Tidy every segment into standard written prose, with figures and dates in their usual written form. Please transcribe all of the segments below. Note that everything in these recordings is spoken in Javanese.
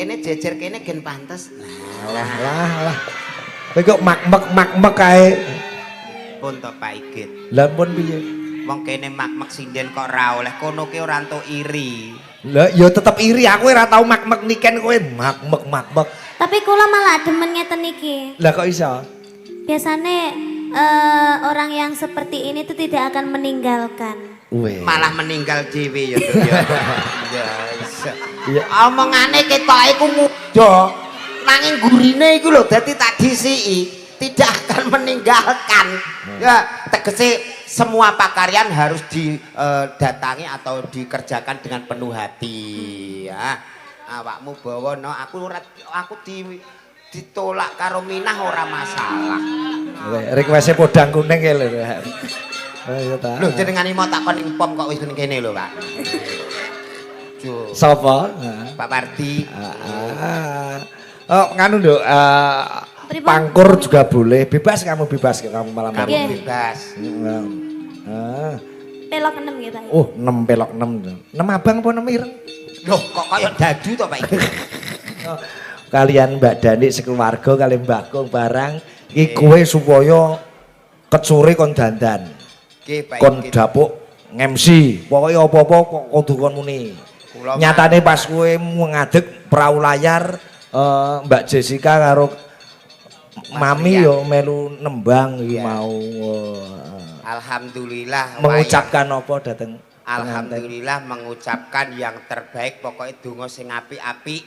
kene jejer kene gen pantes. Lah. Kowe kok mak kae. Pun to Pak Igit. Lah pun piye? Wong kene mak sinden kok ora oleh kono ki ora entuk iri. Lah ya tetep iri aku ora tau mak niken kowe mak. Tapi kula malah demen ngeten iki. Lah kok iso? Biasanya orang yang seperti ini tuh tidak akan meninggalkan. Malah meninggal dhewe ya. Ya. Omongane ketok iku muda. Nanging gurine iku lho dadi tak disiki, tidak akan meninggalkan. Ya, tegese semua pakaryan harus didatangi atau dikerjakan dengan penuh hati ya. Awakmu bawa no aku ditolak karo Minah ora masalah. Request podang kuning ya lho. Ayo ta. Lho jenengan mau takon ing pom kok wis ning kene lho, Pak. Sapa? Pak Pardi. Oh, nganu lho, pangkur juga boleh. Bebas kamu malam hari. Bebas. Pelok 6 gitu. Oh, 6 pelok 6. 6 abang apa 6 ireng? Loh, kok kaya dadu to, Pak iki? Kalian Mbak Dani sekeluarga kalian Mbak Kong barang iki kowe supaya kecuri kon dandan. Kon dapuk MC. Pokoke apa-apa kok kudu kon muni. Nyatane pas kowe ngadeg perahu layar Mbak Jessica karo Mami yo melu nembang iki mau. Alhamdulillah mengucapkan apa dateng? Alhamdulillah mengucapkan yang terbaik, pokoknya donga sing apik-apik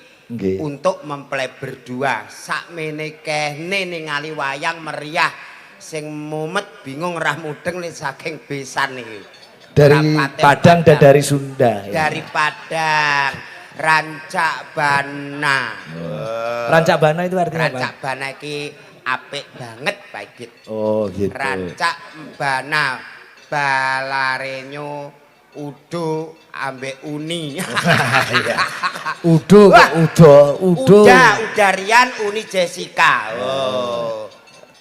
untuk mempelai berdua. Sakmene kene ningali wayang meriah sing mumet bingung ora mudeng nek saking besan iki. Dari Padang dan dari Sunda. Dari Padang, Rancak Bana. Rancak Bana itu artinya apa? Rancak Bana iki apik banget Pak Igit. Oh gitu. Rancak Bana Balarenyo Udo ambek Uni. Udo. Udarian Uni Jessica. Oh.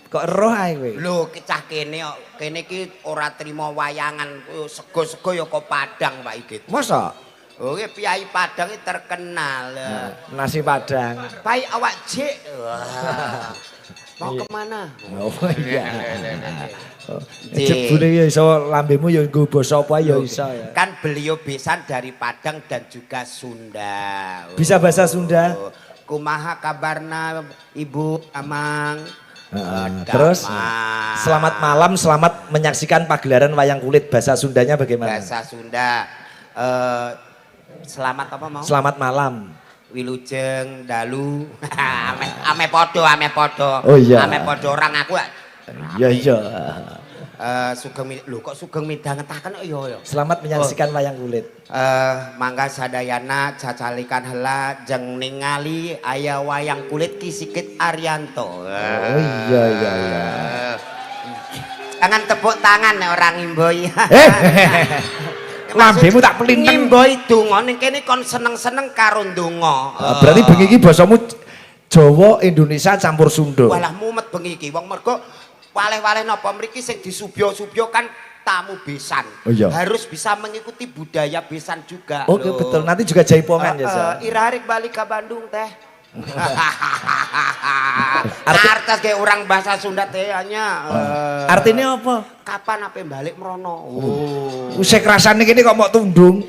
Kok roh ae kowe? Lho cah kene iki ora trima wayangan sego-sego ya kok Padang Pak Igit. Masa? Oh iki piyai Padang iki terkenal. Nasi Padang. Pai awak jek. Mau kemana? Oh iya. Jebule ya iso lambemu ya nggo basa apa ya iso ya. Kan beliau besan dari Padang dan juga Sunda. Bisa bahasa Sunda? Kumaha kabarna Ibu Amang? Terus selamat malam, selamat menyaksikan pagelaran wayang kulit. Bahasa Sundanya bagaimana? Bahasa Sunda selamat apa mau? Selamat malam. Wilujeng dalu ame podo. Oh iya. Ame podo orang aku. Iya. Sugeng lho kok sugeng midhangetaken ya. Selamat menyaksikan wayang kulit. Mangga sadayana cacalikan hela jeng ningali aya wayang kulit Ki Sigit Arianto. Oh iya. Jangan tepuk tangan nek ora ngimboi. Lambemu tak pelinteng. Ngimboi donga ning kene kon seneng-seneng karo donga. Berarti bengi iki basamu Jawa Indonesia campur Sunda. Walah mumet bengi iki wong mergo waleh-waleh napa mriki sing disubyo-subyo kan tamu besan. Oh, iya. Harus bisa mengikuti budaya besan juga. Oke betul, nanti juga jaipongan ya. Irarik balik ke Bandung teh. Artes kayak orang bahasa Sunda teh hanya. Artinya apa? Kapan apa balik merono? Usai kerasane gini kok mau tundung.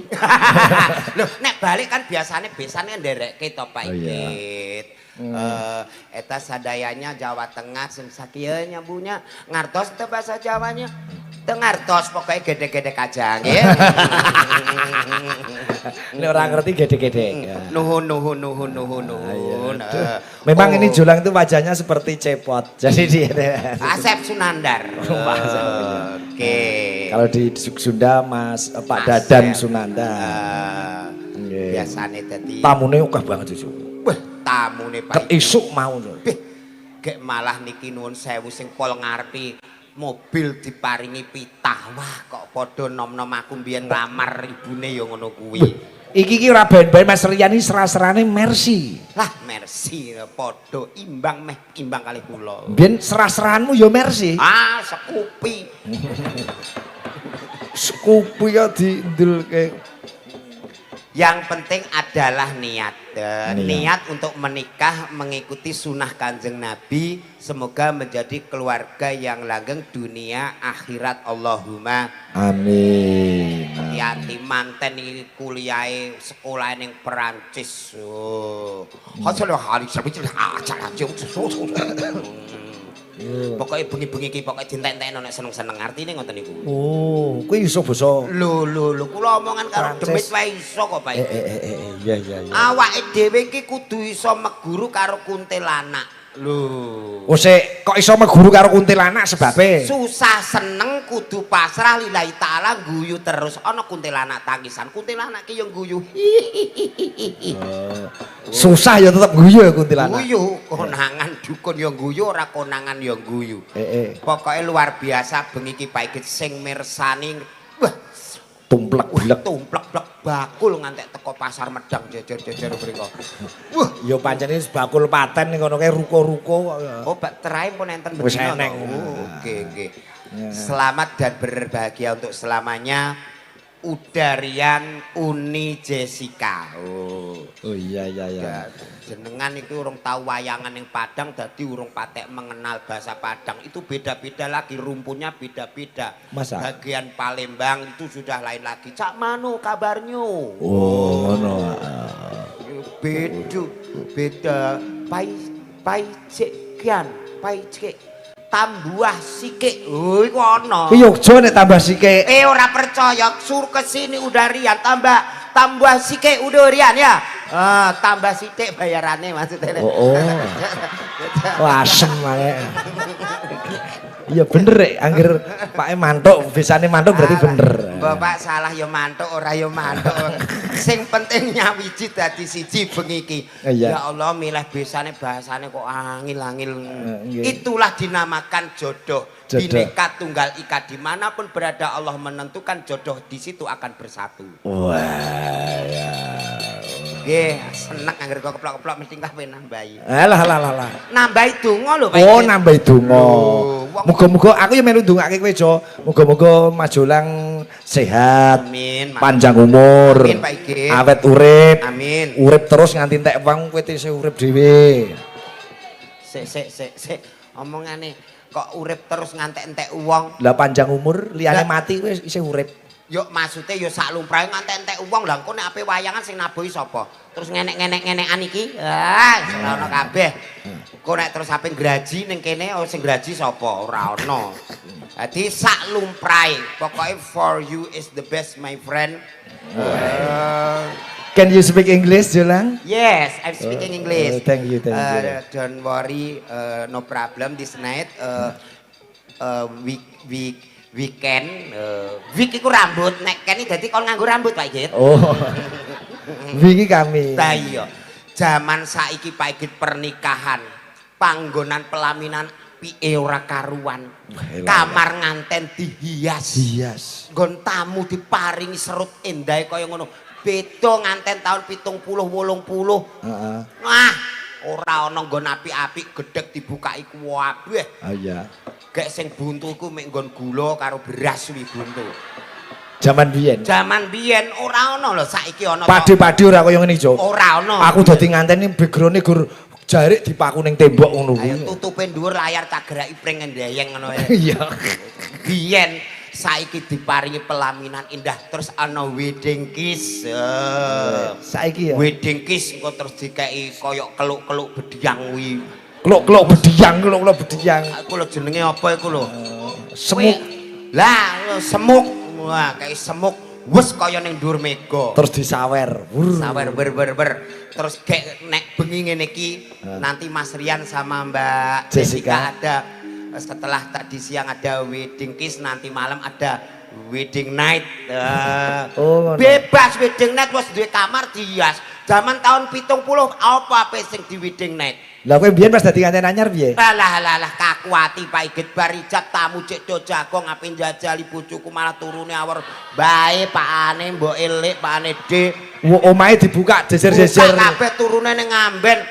Loh, nek balik kan biasanya besannya nderek kita Pak Igit. Eta sadayanya Jawa Tengah sing sakieu nyabunya ngartos teh bahasa Jawanya. Teu ngartos pokoknya gede-gede kacang ya. Ini orang ngerti gede-gede. Nuhun. Memang ini Julang itu wajahnya seperti cepot. Jadi dia Asep Sunandar. Oke. Kalau di Sunda Mas Pak Dadan Sunandar. Biasane tadi. Tamune akeh banget itu. Wah, tamune Pak. Isuk mau. Gek malah niki nuwun sewu sing pol ngarepi mobil diparingi pitah. Wah, kok padha nom-nom aku mbiyen nglamar ibune ya ngono kuwi. Iki ora ben-ben Mas Riyani serah-serane Mercy. Lah, Mercy padha imbang kali kula. Mbiyen serah-serahanmu ya Mercy. Ah, Scoopy. Scoopy ya diindulke. Yang penting adalah niat. Niat. Niat untuk menikah mengikuti sunnah Kanjeng Nabi. Semoga menjadi keluarga yang langgeng dunia akhirat. Allahumma Amin. hati-hati manten iki kuliahe sekolah ning Perancis. Hasil hari pokoknya bengi-bengi iki pokoke dintek-entekno nek seneng-seneng artine ngoten niku. Oh, kuwi iso basa. Lho kula omongan karo Prancis. demit wae iso kok Pak. Iya iya iya. Awake dhewe iki kudu iso meguru karo kuntilanak. Lho. Oh sik, kok iso meguru karo kuntilanak sebabe? Susah seneng kudu pasrah lillahi taala guyu terus ana kuntilanak tangisan. Kuntilanak ki yo guyu. Susah ya tetep guyu ya kuntilanak. Guyu, konangan dukun yo guyu ora konangan yo guyu. Pokoke luar biasa bengi iki Pak Igit sing mirsani wah Tumplek blek. tumplek-blek bakul ngantek teko pasar Medang jejer-jejer mriko. Wah, Ya pancene bakul paten ning kono kae ruko-ruko kok. oh bak terae pun enten Wis bedino eneng. to. Oke. Selamat dan berbahagia untuk selamanya. Udarian Uni Jessica. Oh iya iya iya. Ya, jenengan itu urung tahu wayangan yang Padang dadi urung patek mengenal bahasa Padang. Itu beda-beda lagi, rumputnya beda-beda. Masa? Bagian Palembang itu sudah lain lagi. Cak mano kabarnya? Oh ngono. Beda pai cekian, pai cek Tambuah Sikik. Oh iku ana. Ki Yogya nek tambah sithik. Ora percaya, sur kesini udarian tambah Sikik udarian ya. Tambah sithik bayarannya maksudnya. Oh. Wah, asem wae. Iya bener rek, angger Pak mantuk, bisane mantuk berarti bener. Bapak salah ya mantuk, ora ya mantuk. Sing penting nyawiji dadi siji bengi iki. Iya. Ya Allah milih besane bahasane kok angil-angil. Nggih. Itulah dinamakan jodoh. Jodoh. Bineka Tunggal Ika, dimanapun berada Allah menentukan jodoh di situ akan bersatu. Wah, ya. Nggih, seneng angger kok keplok-keplok mesti kabeh nambahi. Alah. Nambahi donga lho Pak. Oh, Igit. nambahi donga. wong- Muga-muga aku ya melu ndongake kowe, Jo. Muga-muga majolang sehat, Amin. panjang umur, Amin, Pak Igit. awet urip. Amin. Urip terus nganti entek wong kowe isih urip dhewe. Sik. Omongane kok urip terus ngantek entek uang. Lah panjang umur, liyane Lah. mati kowe isih urip. Yuk maksudnya yo sak lumrahe ngantek entek uang lah engko nek ape wayangan sing nabuhi sapa? Terus ngenek-ngenekan iki. Ono kabeh. Engko nek terus ape graji ning kene sing graji sapa? Ora ono. Dadi sak lumrahe. Pokoke for you is the best my friend. Can you speak English, Jolang? Yes, I'm speaking English. Thank you. Don't worry, no problem this night. Weekend, week iku rambut, nek Kenny dadi kon nganggo rambut Pak Igit. Oh. Wingi kami. Lah iya. Zaman saiki Pak Igit pernikahan, panggonan pelaminan piye ora karuan. Kamar nganten dihias. Hias. Nggon tamu diparingi serut endahe kaya ngono. Beda nganten tahun 70 80. Heeh. Wah, ora ana nggon apik-apik gedhek dibukai kabeh. Ah iya. Gek sing buntu iku mek nggon gula karo beras kuwi buntu. Zaman biyen. Zaman biyen ora ana lho, saiki ana. Padi-padi ora kaya ngene, Jo. Ora ana. Aku dadi nganteni background-e gur jarik dipaku ning tembok ngono Ayo kuwi. tutupe dhuwur layar tak geraki pring ndayeng ngono ya. Iya. Biyen saiki diparingi pelaminan indah terus ana wedding kiss. Saiki ya. Wedding kiss engko terus dikeki kaya keluk-keluk bediang kuwi. Klok-klok bediang. Aku lho jenenge apa iku lho? Semuk Lah, lho, semuk. Wah, kayak semuk wis kaya ning dhuwur mega. terus disawer. Sawer ber. Terus kayak nek bengi ngene iki nanti Mas Rian sama Mbak Jessica. Jessica ada. Setelah tadi siang ada wedding kiss, nanti malam ada wedding night. Oh, ngono. Bebas wedding night wis duwe kamar dihias. Zaman tahun 70 apa sing di wedding night? Lah kowe biyen pas dadi kanten anyar piye? Lah kakuati Pak Igit barijat tamu cek do jagong ape njajali bojoku malah turune awor bae pakane mbok elik pakane D. Omahe dibuka jejer-jejer. Buka kabeh turune ning ngamben.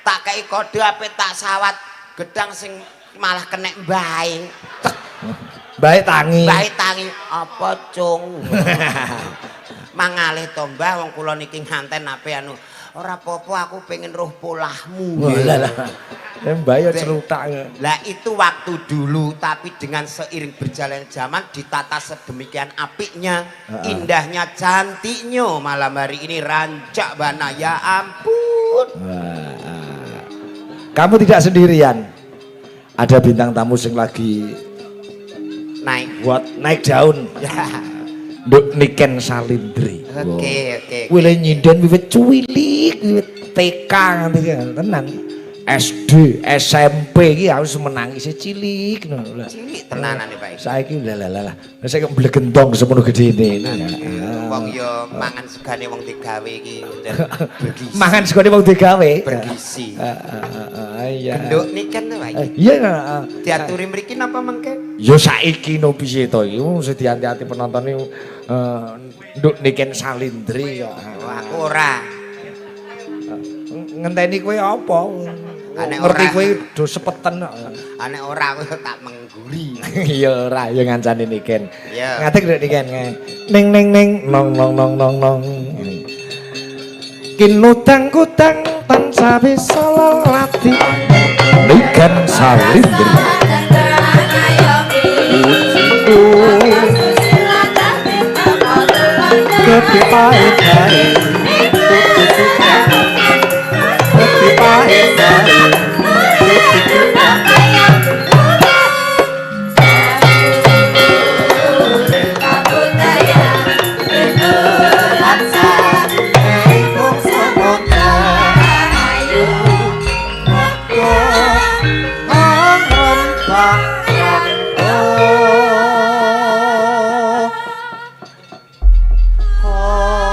Tak kei kode ape tak sawat gedang sing malah kenek bae. Bae tangi. Bae tangi apa cung. mangalih to Mbah wong kula niki nganten ape anu ora apa-apa aku pengen roh polahmu. Lah Mbah ya cerutak. Lah itu waktu dulu tapi dengan seiring berjalannya zaman ditata sedemikian apiknya, indahnya, cantiknya malam hari ini rancak bana ya ampun. Kamu tidak sendirian. Ada bintang tamu sing lagi naik daun. Nduk Niken Salindri. Oke. Kuwi nyinden wiwit cuwilik, wiwit TK nganti tenan. SD, SMP iki harus menangi cilik ngono lho. Cilik tenanan iki, Pak. Saiki lah. Sik mblegendong semono gedene. Wong yo mangan segane wong digawe iki bergizi. Mangan segane wong digawe. Bergizi. Iya. Genduk niken to, Pak. Iya. Diaturi mriki napa mengke? Yo saiki no piye to iki mesti dianti-anti penonton iki Nduk Niken Salindri kok. Aku ora. Ngenteni kowe apa? Ngerti kowe do sepeten kok. Nek ora aku tak mengguri. Iya ora, ya ngancani Niken. Iya. Ngatek Nduk Niken. Ning nong nong. Kinutang kutang tansah bisa lelati. Niken Salindri.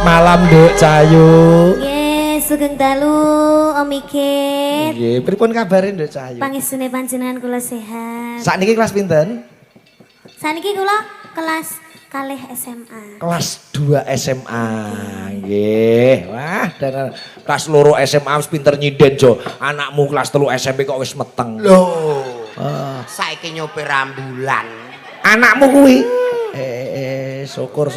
Malam Nduk Cahayu. Nggih, sugeng dalu Om Iket. Nggih, pripun kabare Nduk Cahayu? Pangestune panjenengan kula sehat. Sakniki kelas pinten? Saniki kula kelas kalih SMA. Kelas 2 SMA. Nggih. Wah, dan kelas loro SMA wis pinter nyinden jo. Anakmu kelas 3 SMP kok wis meteng. Loh. Saiki nyopir ambulan. Anakmu kuwi syukur.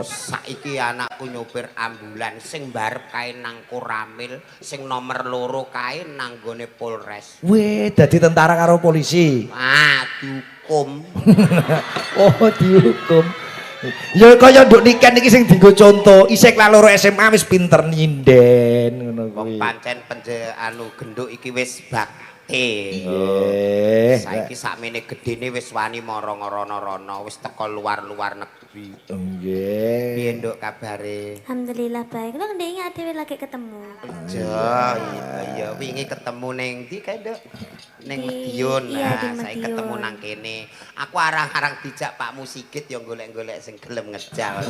Saiki anakku nyopir ambulan sing mbarep kae nang Koramil, sing nomor 2 kae nang gone Polres. Weh, dadi tentara karo polisi. Dihukum. Oh, dihukum. Ya kaya Nduk Niken iki sing dienggo conto, isih kelas loro SMA wis pinter nyinden ngono kuwi. Wong pancen genduk iki wis bakti. Nggih. Saiki sakmene gedene wis wani marang rono-rono, wis teko luar-luar negeri. Nggih. Piye Nduk kabare? Alhamdulillah baik. Lho ndek adewe lagi ketemu. Iya, wingi ketemu ning ndi kae Nduk? Ning Medion. Iya, di Nah, saiki Medion. ketemu nang kene. Aku arang-arang dijak Pakmu Sigit ya golek-golek sing gelem ngejal.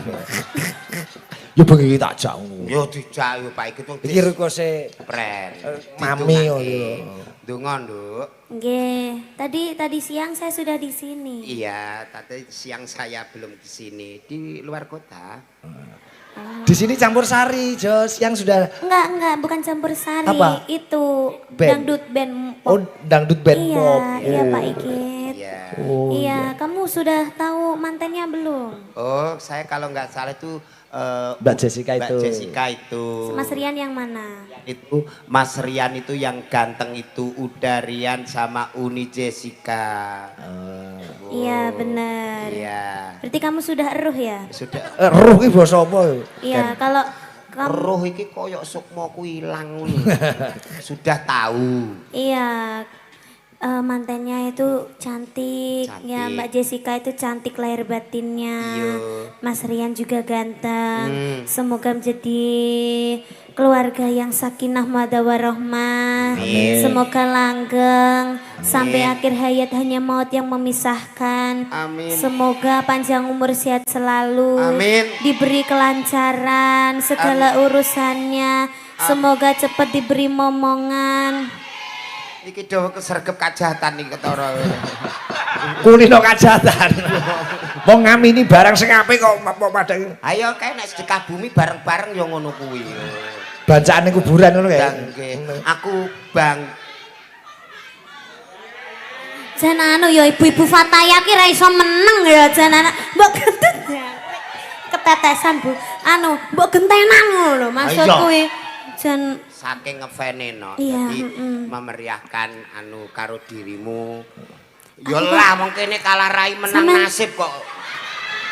Ya bengi tak jak ngono. Yo dijak yo Pak iki tuh Iki request pren. Mami yo. Ndonga Nduk. Nggih, tadi siang saya sudah di sini. Iya, tadi siang saya belum di sini di luar kota. Di sini campur sari, Jos, yang sudah Enggak, bukan campur sari. Apa? Itu Band. dangdut band pop. Oh, dangdut band Iya, pop. iya Pak Ikit. Iya. Oh, Iya, kamu sudah tahu mantannya belum? Oh, saya kalau nggak salah itu Mbak Jessica Mbak itu. Jessica itu. Mas Rian yang mana? Itu Mas Rian itu yang ganteng itu Uda Rian sama Uni Jessica. Iya, benar. Iya. Berarti kamu sudah eruh ya? Sudah Ruh iki basa apa? Iya, kalau kamu roh iki koyok sukmaku ilang ngono. Sudah tahu. iya mantannya itu cantik, ya Cantik. Mbak Jessica itu cantik lahir batinnya. Iya. Mas Rian juga ganteng. Semoga menjadi keluarga yang sakinah mawaddah warahmah. Amin. Semoga langgeng sampai akhir hayat, hanya maut yang memisahkan. Amin. Semoga panjang umur, sehat selalu. Amin. Diberi kelancaran segala urusannya. Semoga cepat diberi momongan. Iki dawa kesergep kajahatan iki ketara. Kulino kajatan. Wong ngamini barang sing apik kok padha Ayo kae nek sedekah bumi bareng-bareng ya ngono kuwi. bancane kuburan ngono kae. Nggih. Aku bang Jan anu ya ibu-ibu Fataya ki ra iso meneng ya jan anak. Mbok ketut ya. ketetesan Bu. Anu, mbok gentenan ngono lho maksud kuwi. Jan saking ngefene no. Iya, Jadi memeriahkan anu karo dirimu. Ya lah mong kene kalah rai menang nasib kok.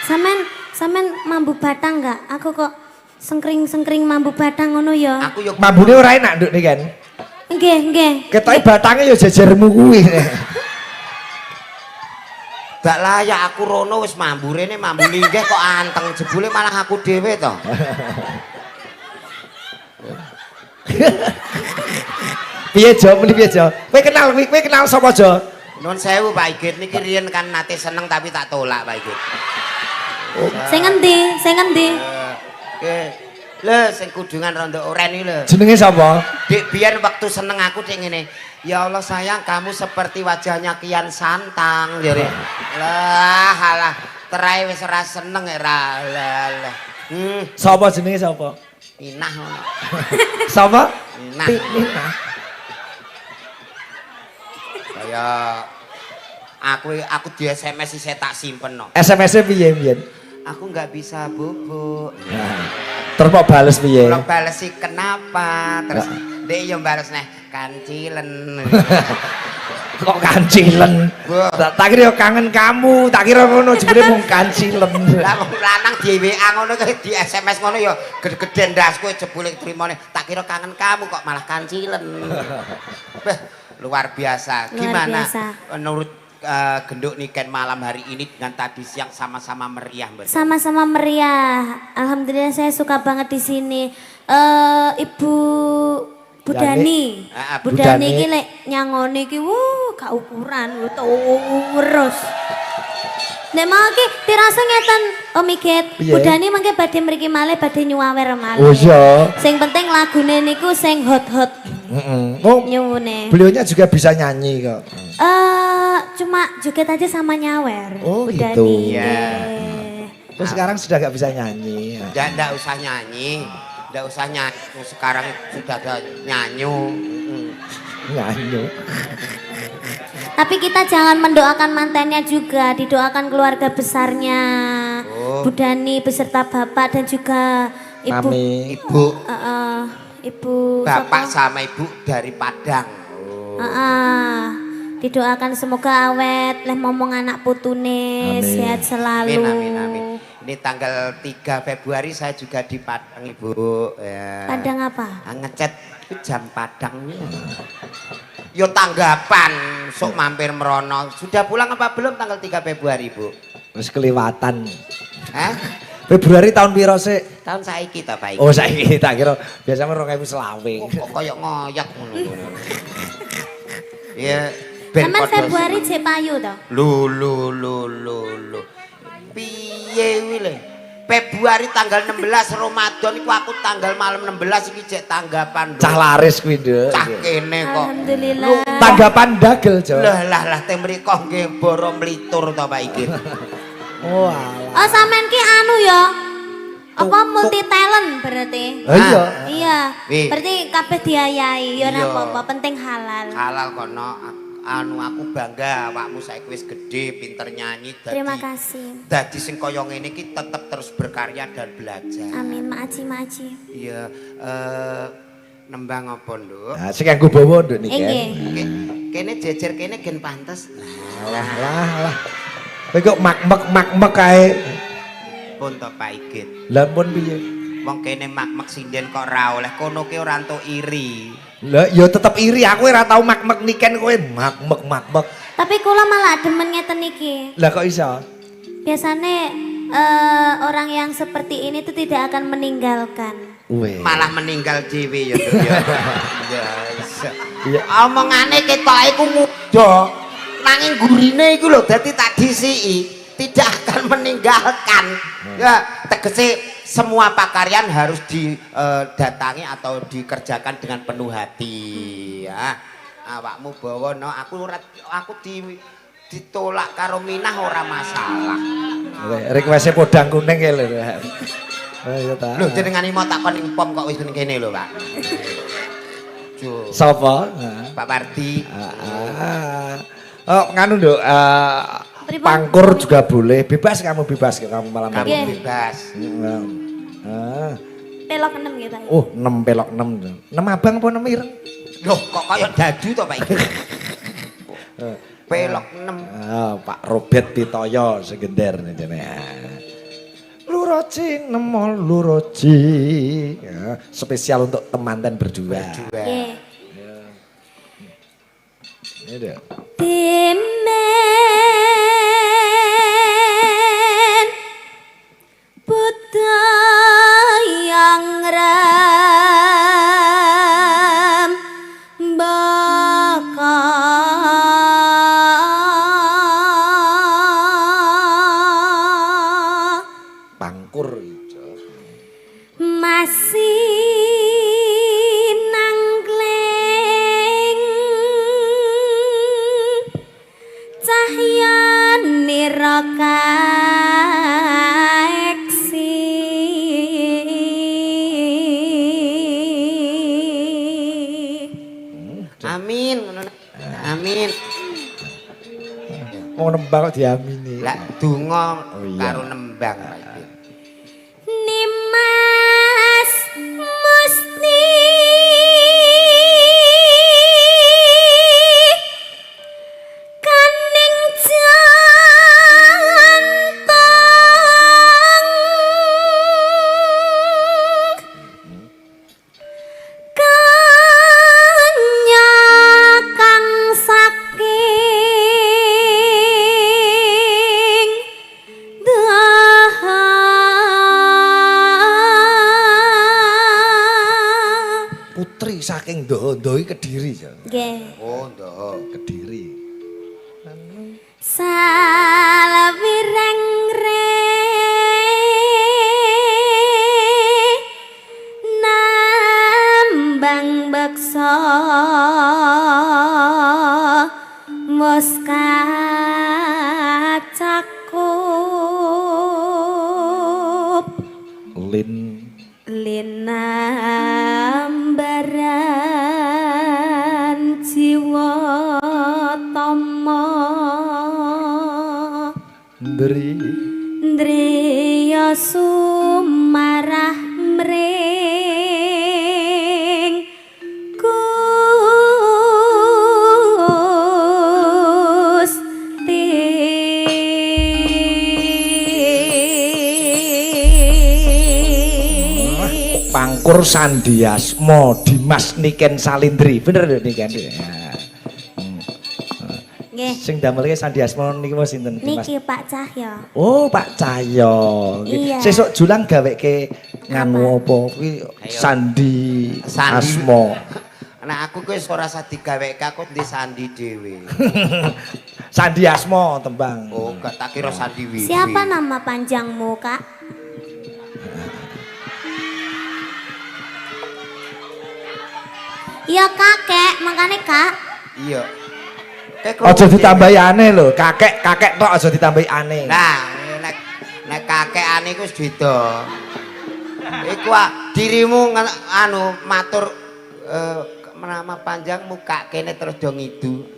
Sampean mambu batang enggak? Aku kok sengkring-sengkring mambu batang ngono ya. Aku yo Mambune ora enak nduk niken. Nggih. Ketoke batange ya jejermu kuwi. gak layak aku rono wis mambu rene mambu linggih kok anteng jebule malah aku dhewe to. Piye Jo, muni piye Jo? Kowe kenal sapa Jo? Nuwun sewu Pak Igit niki riyen kan nate seneng tapi tak tolak Pak Igit. Sing ngendi? Lho sing kudungan rondo oren iki lho. Jenenge sapa? Dik biyen waktu seneng aku cek ngene. Ya Allah sayang kamu seperti wajahnya Kian Santang jare. Lah alah terai wis ora seneng ora. Lah. Sapa jenenge sapa? Inah ngono. Sapa? Inah. Inah. Kaya aku di SMS saya tak simpen no. SMS-e piye mbiyen? Aku nggak bisa bubuk. Terus mau bales piye? Kalau bales sih kenapa? Terus dia yang balas nih kancilen. Kok kancilen? Tak kira kangen kamu, tak kira ngono jebule mung kancilen. Lah wong lanang di WA ngono di SMS ngono ya gede-geden ndas kowe jebule trimone. Tak kira kangen kamu kok malah kancilen. Luar biasa. Gimana menurut Genduk Niken malam hari ini dengan tradisi yang sama-sama meriah Mbak? Sama-sama meriah. Alhamdulillah saya suka banget di sini. Ibu Budani. Bu Budani Dani. iki lek nyangoni iki gak ukuran terus. Nek mau iki dirasa ngeten Om Igit. Budani mangke badhe mriki malih badhe nyuwawer malih. Oh iya. Sing penting lagune niku sing hot-hot. Oh, Nyuwune. beliaunya juga bisa nyanyi kok. Cuma joget aja sama nyawer. Oh, Budani. gitu. Iya. Terus sekarang sudah gak bisa nyanyi. Nggak usah nyanyi. Nggak usah nyanyi. Sekarang sudah ada nyanyu. Nyanyi. Tapi kita jangan mendoakan mantannya juga, didoakan keluarga besarnya. Budani beserta bapak dan juga ibu. Mami. Ibu bapak sama ibu dari Padang. Didoakan semoga awet, leh ngomong anak putune sehat selalu. Amin. Ini tanggal 3 Februari saya juga di Padang Ibu. Ya. Padang apa? Ngecet jam Padang. Yo tanggapan, sok mampir merono. Sudah pulang apa belum tanggal 3 Februari Bu? Terus kelewatan. Hah? Februari tahun piro sik? Tahun saiki ta Pak. Oh saiki tak kira biasanya 2020. Kok koyo ngoyak ngono. Ya Sampeyan Februari jek payu to? Lho. Piye kuwi le? Februari tanggal 16 Ramadan iku aku tanggal malam 16 iki jek tanggapan. Cah laris kuwi, Nduk. Cah kene kok. Alhamdulillah. Tanggapan dagel, Jo. Lah te mriko nggih boro mlitur to Pak iki. Oh, alah. Oh sampean ki anu ya. Apa multi talent berarti? Iya. Iya. Wih. Berarti kabeh diayahi ya ora Iya. apa-apa, penting halal. Halal kono. Anu aku bangga awakmu saiki wis gedhe, pinter nyanyi dadi. Terima kasih. Dadi sing kaya ngene iki tetep terus berkarya dan belajar. Amin, maaci. Iya, nembang apa, Nduk? Nah, sing nganggo bawa Nduk niki. Nggih. Kene jejer kene gen pantes. Lah. Kowe kok mak-mek kae. Pun to Pak Igit. Lah pun piye? Wong kene mak-mek sinden kok ora oleh kono ki ora entuk iri. Lah ya tetep iri aku ora tau mak-mek niken kowe mak-mek. Tapi kula malah demen ngeten iki. Lah kok iso? Biasanya orang yang seperti ini tuh tidak akan meninggalkan. Weh. Malah meninggal dhewe ya, Nduk ya. Iya. Omongane ketok iku muda. Nanging gurine iku lho dadi tak disiki, tidak akan meninggalkan. Ya, tegese semua pakaryan harus didatangi atau dikerjakan dengan penuh hati ya. Awakmu bawa no aku ditolak karo Minah ora masalah. Request podang kuning ya lho. Oh iya ta. Lho jenengane mau takon impom kok wis kene lho, Pak. Sapa? Pak Pardi. Oh nganu Nduk, Pripun? Pangkur juga boleh. Bebas kamu kamu malam hari. Kamu Nggih. bebas. Ah. Pelok 6 nggih, Pak. Oh, 6 pelok 6. 6 abang apa 6 ireng? Loh, kok kaya dadu to, Pak iki? Pelok 6. Ah, Pak Robert Pitoyo segender jane. Luroci nemo luroci. Ya, spesial untuk temanten berdua. Nggih. Ini dia. Timen budayang ram bakal Pangkur ijo. masih nangkleng cahyane rakaeksi Amin, ngono. Amin. Mau nembang kok diamini. Lah donga Oh, iya. karo nembang Pak iki. Nimas Musti Kaning jantong Kanya kang saking Putri saking ndok-ndok iki Kediri ya. Nggih. Oh, ndok. Kediri. Salawireng nambang beksa mos kacakup Lin linambaran jiwa tama ndri ndriya sumarah mring Gusti Pangkur Sandiasmo Dimas Niken Salindri. Bener lho Niken. nggih Sing damelke Sandiasmo niki wis sinten Dimas? niki Pak Cahya Oh, Pak Cahyo. Iya. Sesuk julang gaweke nganu apa kuwi Sandi Sandi. Asmo. Nah aku wis ora usah digaweke aku di sandi dhewe. Sandi Asmo tembang. Oh, gak tak kira sandi wifi. siapa nama panjangmu Kak ya kakek makanya Kak Iya. Aja ditambahi aneh lho, kakek tok aja ditambahi aneh. Nah, nek kakekane iku wis beda. Iku dirimu anu matur nama panjangmu kak kene terus do ngidu.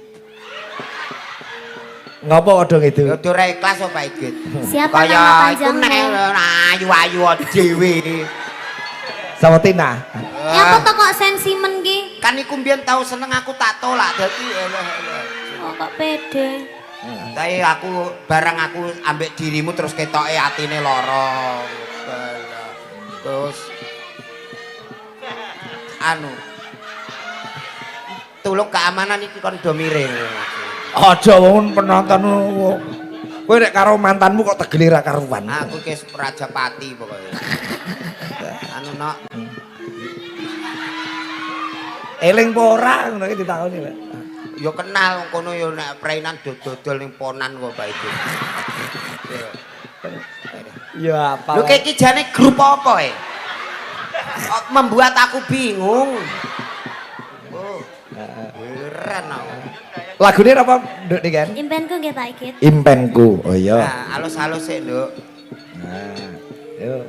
Ngapa odong itu? Ya do ra ikhlas apa iki? siapa nama Kaya iku panjangmu nek ayu-ayu dhewe. Sama Tina. ya apa to kok sensimen ki Kan iku mbiyen tau seneng aku tak tolak dadi oh kok pede Tapi aku barang aku ambek dirimu terus ketoke atine lara. Terus anu tulung keamanan iki kon do miring. Aja wong penonton kowe nek karo mantanmu kok tegeli ra karuan. Aku ki Rajapati pokoknya. Anu nok Eling apa ora ngono iki ditakoni lho. yo kenal kono yo nek prainan dodol ning ponan kok Pak itu. Ya apa. Lho iki jane grup apa membuat aku bingung. Oh. Keren aku. Lagune apa Nduk nih kan? impenku nggih Pak Ikit Impenku. Oh iya. Nah, halus-halus sik, Nduk. Nah, yuk.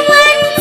Wanci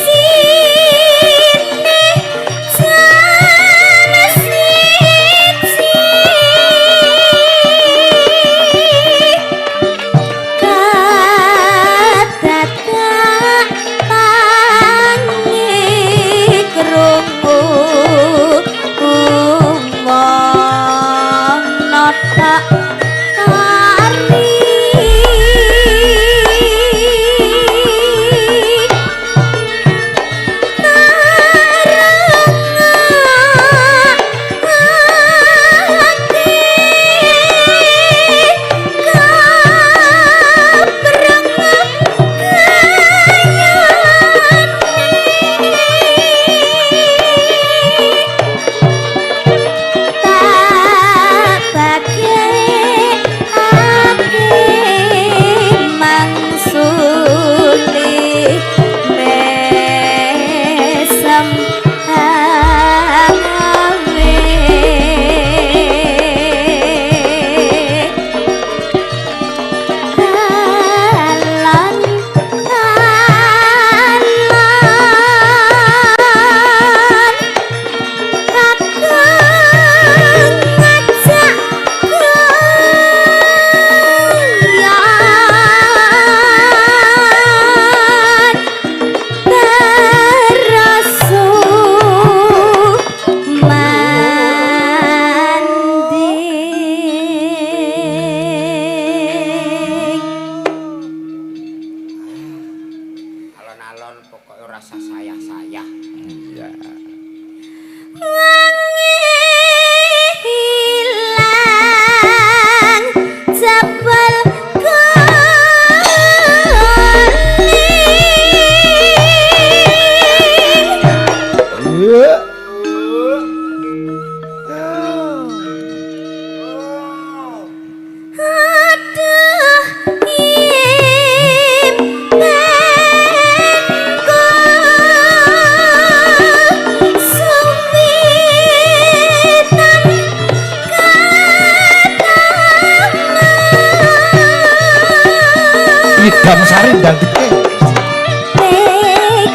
Gam Sari ndang gede.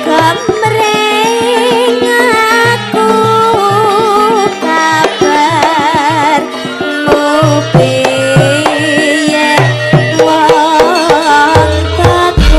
Kemring aku kabarmu piye wong teku.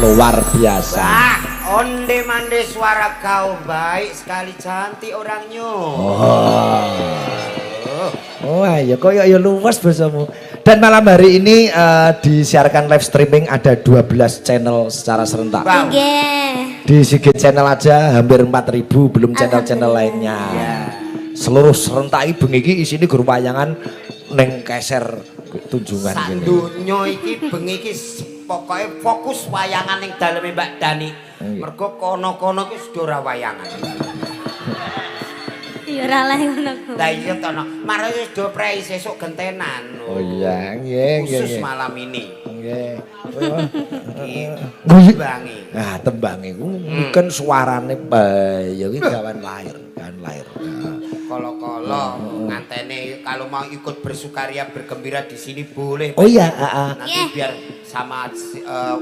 Luar biasa. Wah, onde mande suara kau baik sekali, cantik orangnya. Oh ya kok ya luas bahasamu. Dan malam hari ini disiarkan live streaming ada 12 channel secara serentak. Wow. Di Sigit channel aja hampir 4.000, belum channel-channel lainnya. Seluruh serentak bengi iki isine gur wayangan neng keser tunjungan gini. Sandunya iki bengi iki pokoknya fokus wayangan ning daleme Mbak Dani. Mergo kono-kono ki sudah ora wayangan. Ya ora leh ngono ku. Lah iya to, mare wis do prei sesuk gentenan. Oh iya, nggih. Khusus malam ini. Nggih. Iki tembangi. Nah, tembange ku kan suarane ya iki gawan lahir, gawan lahir. Kolo-kolo ngantene kalau mau ikut bersukaria bergembira di sini boleh. Oh iya, Nanti biar sama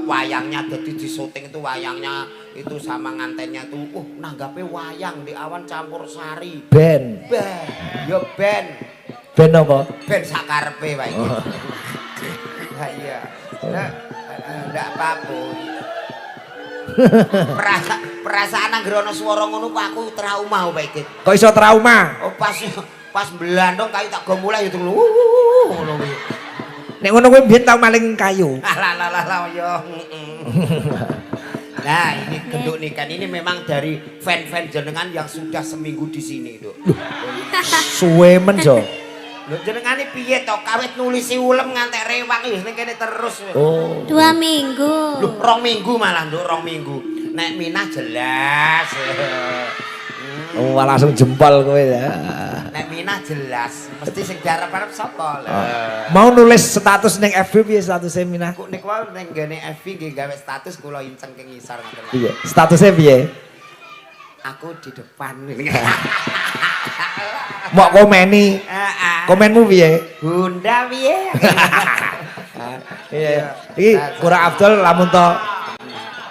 wayangnya jadi di syuting itu wayangnya itu sama ngantennya tuh nanggape wayang di awan campur sari. Ben. Yo ben. Ben apa? Ben sakarepe wae iki. Lah iya. Ndak apa-apa. Perasaan anggere ana swara ngono aku trauma wae iki. Kok iso trauma? Oh pas blandong kayu tak go mulai itu ngono kuwi. Nek ngono kuwi mbiyen tau maling kayu. Lah yo. Nah, ini genduk nikan ini memang dari fan-fan jenengan yang sudah seminggu di sini, Duk. Suwe men jo. Lho jenengane piye to? Kawit nulisi ulem ngantek rewang wis ning kene terus. Oh. 2 minggu. Lho 2 minggu malah, Duk, 2 minggu. Nek Minah jelas. Oh, langsung jempol kowe ya. Nek Minah jelas, mesti sing diarep-arep sapa lho. Mau nulis status ning FB piye statusnya Minah? Kok nek wae ning gene FB nggih gawe status kula inceng ke ngisor ngoten lho. Iya, statusnya piye? Aku di depan. Mau komeni. Komenmu piye? Bunda piye? Iya. Iki kurang Abdul lamun to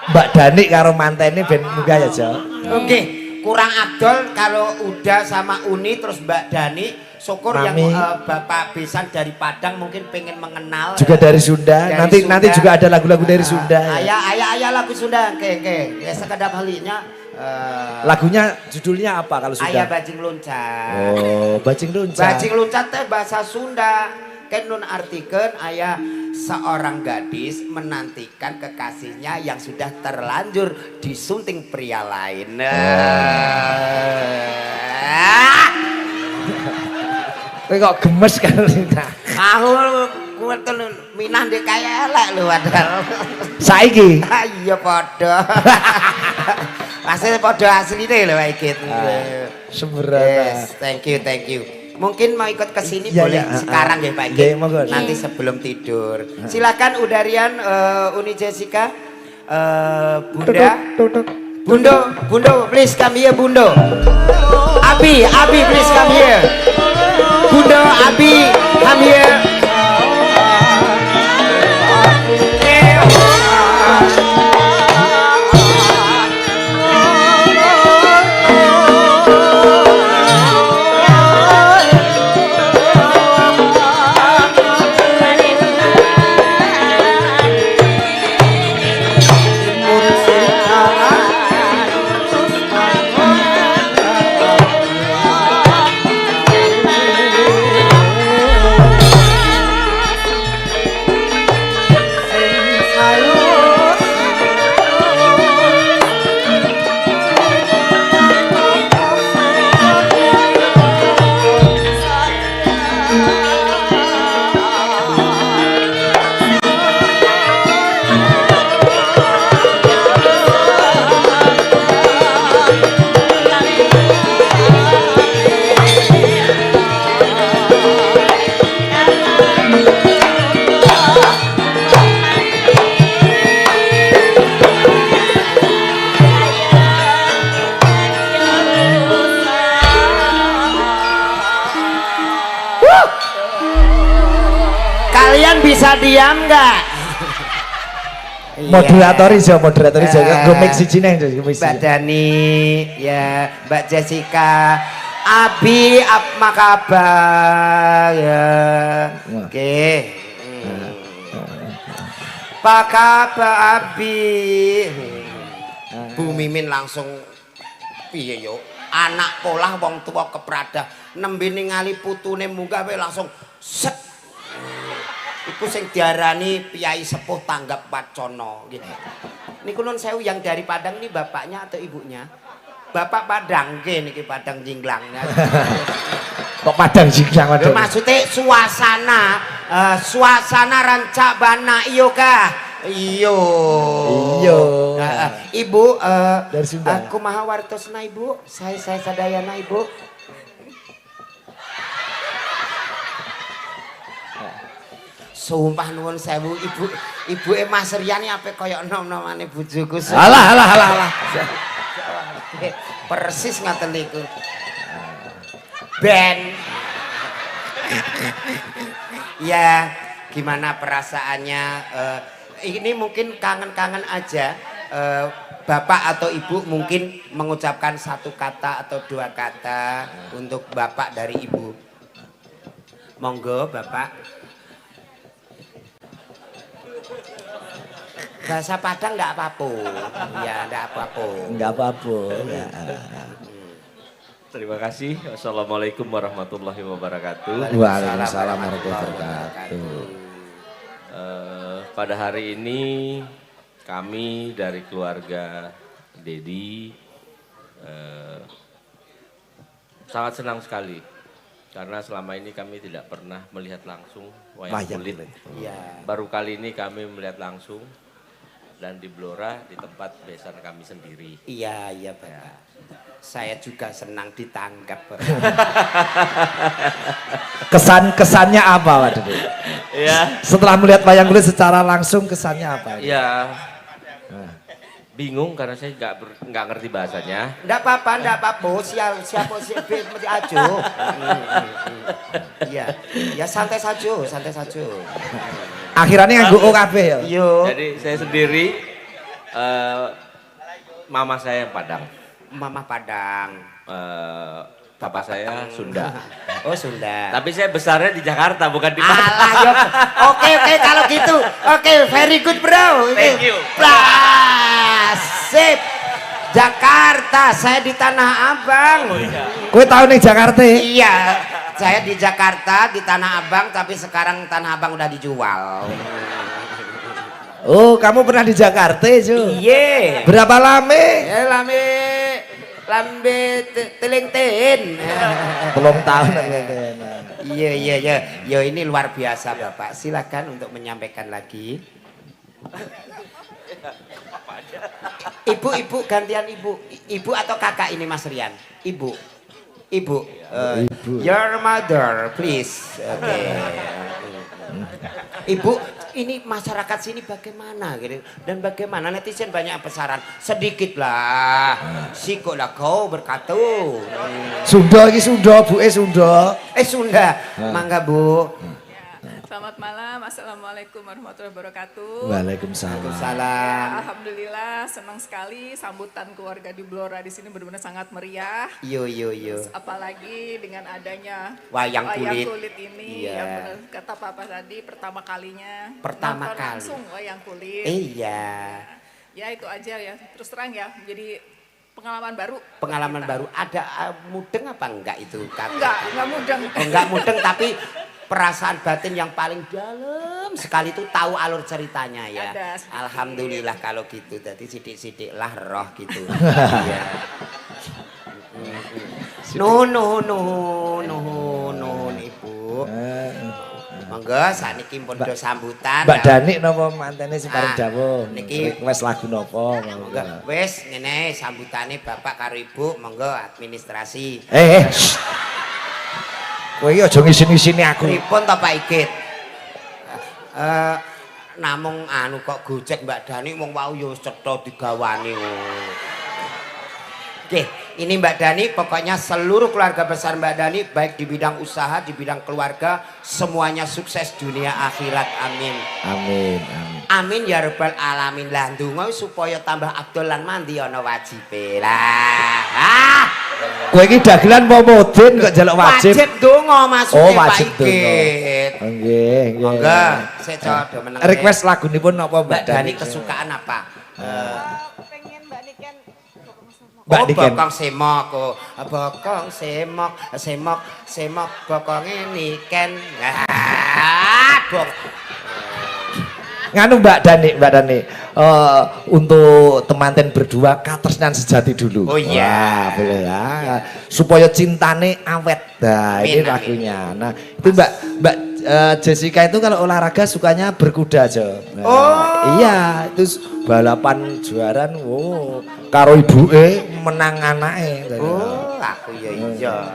Mbak Dani karo mantene ben munggah ya, Jo. Oke, kurang Abdul kalau udah sama Uni terus Mbak Dani syukur yang Bapak Besan dari Padang mungkin pengen mengenal juga dari Sunda. Dari Nanti Sunda. juga ada lagu-lagu dari Sunda. Ayah lagu Sunda, ya sekedap halinya. Lagunya judulnya apa kalau Sunda? Ayah Bajing Loncat. Oh, Bajing Loncat. Bajing Loncat teh bahasa Sunda. Kan nun artikan ayah seorang gadis menantikan kekasihnya yang sudah terlanjur disunting pria lain. Kowe kok gemes kan Lina? Aku kuweten minah ndek kaya elek lho padahal. Saiki. Iya padha. Asli padha asline lho iki. Sembrana. Yes, thank you. Mungkin mau ikut ke sini Ya, boleh ya, sekarang ya Pak ya, monggo. nanti sebelum tidur. Silakan Udarian Uni Jessica Bundo please come here Bundo. Abi please come here. Bundo Abi come here. Kalian bisa diam nggak? Moderator iso gue mix siji neng Mbak Dani, ya Mbak Jessica, Abi, apa kabar ya? Oke. Apa kabar Abi? Bu Mimin langsung piye yo? Anak polah wong tua keprada nembe ningali putune munggah wae langsung set. Iku sing diarani Piyai Sepuh Tanggap Wacana gitu. Niku nun sewu yang dari Padang ini bapaknya atau ibunya? Bapak Padang niki Padang Jinglangnya. Kok Padang Jingglang waduh. Maksudnya suasana rancak bana iyo kah? Iyo. Ibu dari Sunda. Aku maha wartosna Ibu. Saya sadayana Ibu. Sumpah nuwun sewu ibu Mas Riani apa koyok nom-nomane bojoku. Alah. Persis ngaten niku. Ben. Ya, gimana perasaannya? Ini mungkin kangen-kangen aja. Bapak atau Ibu mungkin mengucapkan satu kata atau dua kata untuk Bapak dari Ibu. Monggo Bapak. Bahasa Padang enggak apa-apa. Ya, enggak apa-apa. Enggak apa-apa. Ya. Terima kasih. Wassalamualaikum warahmatullahi wabarakatuh. Waalaikumsalam warahmatullahi wabarakatuh. Pada hari ini kami dari keluarga Dedi sangat senang sekali karena selama ini kami tidak pernah melihat langsung wayang kulit. Ya. Baru kali ini kami melihat langsung dan di Blora di tempat besan kami sendiri. Iya Bapak. Saya juga senang ditangkap. Kesannya apa waduh? Ya. Setelah melihat wayang kulit secara langsung kesannya apa? Ya. Bingung karena saya nggak ngerti bahasanya. Enggak apa-apa. Siapa aja. Iya. Ya santai saja. Akhirannya nganggo OKB ya. Iya. Jadi saya sendiri, mama saya yang Padang. Mama Padang. Bapak saya Sunda. Oh Sunda. Tapi saya besarnya di Jakarta, bukan di Padang. Alah, yo. Oke, kalau gitu. Oke, very good bro. Thank you. Sip. Jakarta, saya di Tanah Abang. Kowe tau ning Jakarta? Iya, saya di Jakarta, di Tanah Abang, tapi sekarang Tanah Abang udah dijual. Oh, kamu pernah di Jakarta, Jo? Iya. Berapa lama? Ya lambe teleng-ten. 3 tahun. Iya. Yo ini luar biasa Bapak. Silakan untuk menyampaikan lagi. Ibu gantian ibu. Ibu atau kakak ini Mas Rian? Ibu. Ibu. Your mother, please. Oke. Ibu, ini masyarakat sini bagaimana gitu? Dan bagaimana netizen banyak pesaran? Sedikit lah. Siko lah kau berkata. Sunda iki Sunda, Bu Sunda. Sunda. Mangga Bu. Selamat malam, assalamualaikum warahmatullahi wabarakatuh. Waalaikumsalam. Salam. Alhamdulillah, senang sekali sambutan keluarga di Blora di sini benar-benar sangat meriah. Yo. Apalagi dengan adanya Wayang kulit ini, Iya. yang benar kata Papa tadi pertama kalinya. Pertama nonton kali. langsung wayang kulit. Iya. Ya itu aja ya, terus terang ya, jadi pengalaman baru. Pengalaman kita. baru. Ada mudeng apa enggak itu? Enggak mudeng. Enggak mudeng tapi perasaan batin yang paling dalam sekali itu tahu alur ceritanya ya. Ada, sedikit. Alhamdulillah kalau gitu. Jadi sidik-sidik lah roh gitu. Iya. Nuhun Ibu. Monggo saniki pun do sambutan. Mbak Dani napa mantene sing paling dawuh? Niki wes lagu napa? monggo. Wis ngene sambutane Bapak karo Ibu, monggo administrasi. Kowe iki aja ngisin-isini aku. Pripun to Pak Igit? Namung anu kok gojek Mbak Dani wong wau yo cetha digawani. Oke, ini Mbak Dani pokoknya seluruh keluarga besar Mbak Dani baik di bidang usaha, di bidang keluarga semuanya sukses dunia akhirat. Amin. Amin. Amin ya rabbal alamin. Lah ndonga supaya tambah abdol lan mandi ana wajibe. Lah. Kowe iki dagelan apa mudin kok njaluk wajib? Wajib donga maksudnya Pak wajib donga. Igit. Nggih. Monggo, saya coba meneng. Request lagunipun napa Mbak Mbak Dani Dani? kesukaan apa? Pengen Mbak Niken. Mbak Niken. Bokong semok, bokong semok, bokonge niken. Bok. Nganu Mbak Dani, untuk temanten berdua katresnan sejati dulu. Oh iya. Wah, boleh ya. Supaya cintane awet. Nah, ini Amin. lagunya. Nah, itu Mbak Jessica itu kalau olahraga sukanya berkuda aja. Nah, Oh. Iya, itu balapan juaran. Karo ibuke menang anake. Oh, aku iya.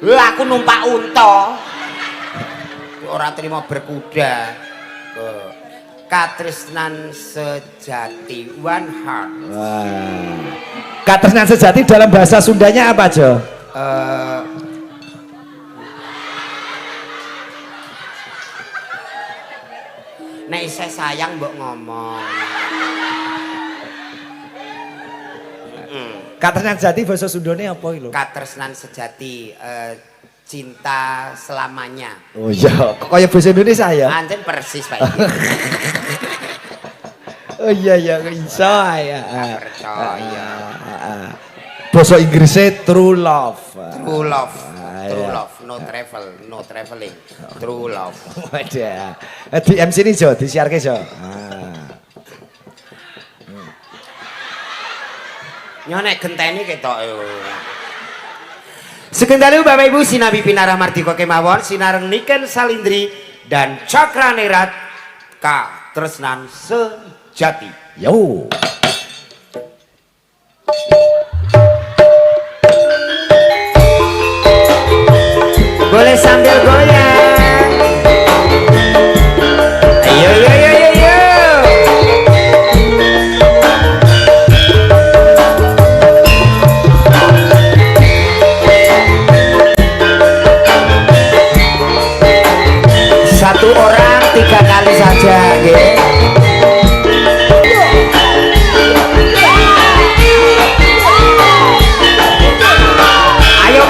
Lah aku numpak unta. Ora terima berkuda. Katresnan sejati, one heart. Wah. Katresnan sejati dalam bahasa Sundanya apa, Jo? Nek isih sayang mbok ngomong. Katresnan sejati bahasa Sundanya apa lho? Katresnan sejati, cinta selamanya. Oh iya, kok kaya bahasa Indonesia ya? Anjen persis Pak Igit. Oh iya iso ya. Percaya. Bahasa Inggrisnya true love. True love, iya. no traveling, true love. Wadah. Di MC ini Jo, disiarke Jo. Nyonek genteni ketok yo. Sekendalu Bapak Ibu sinabi pinarah martiko kemawon sinareng niken salindri dan cakranerat katresnan sejati. Yo. Boleh sambil goyang. Ayo. Satu orang 3 kali saja, nggih. Ayo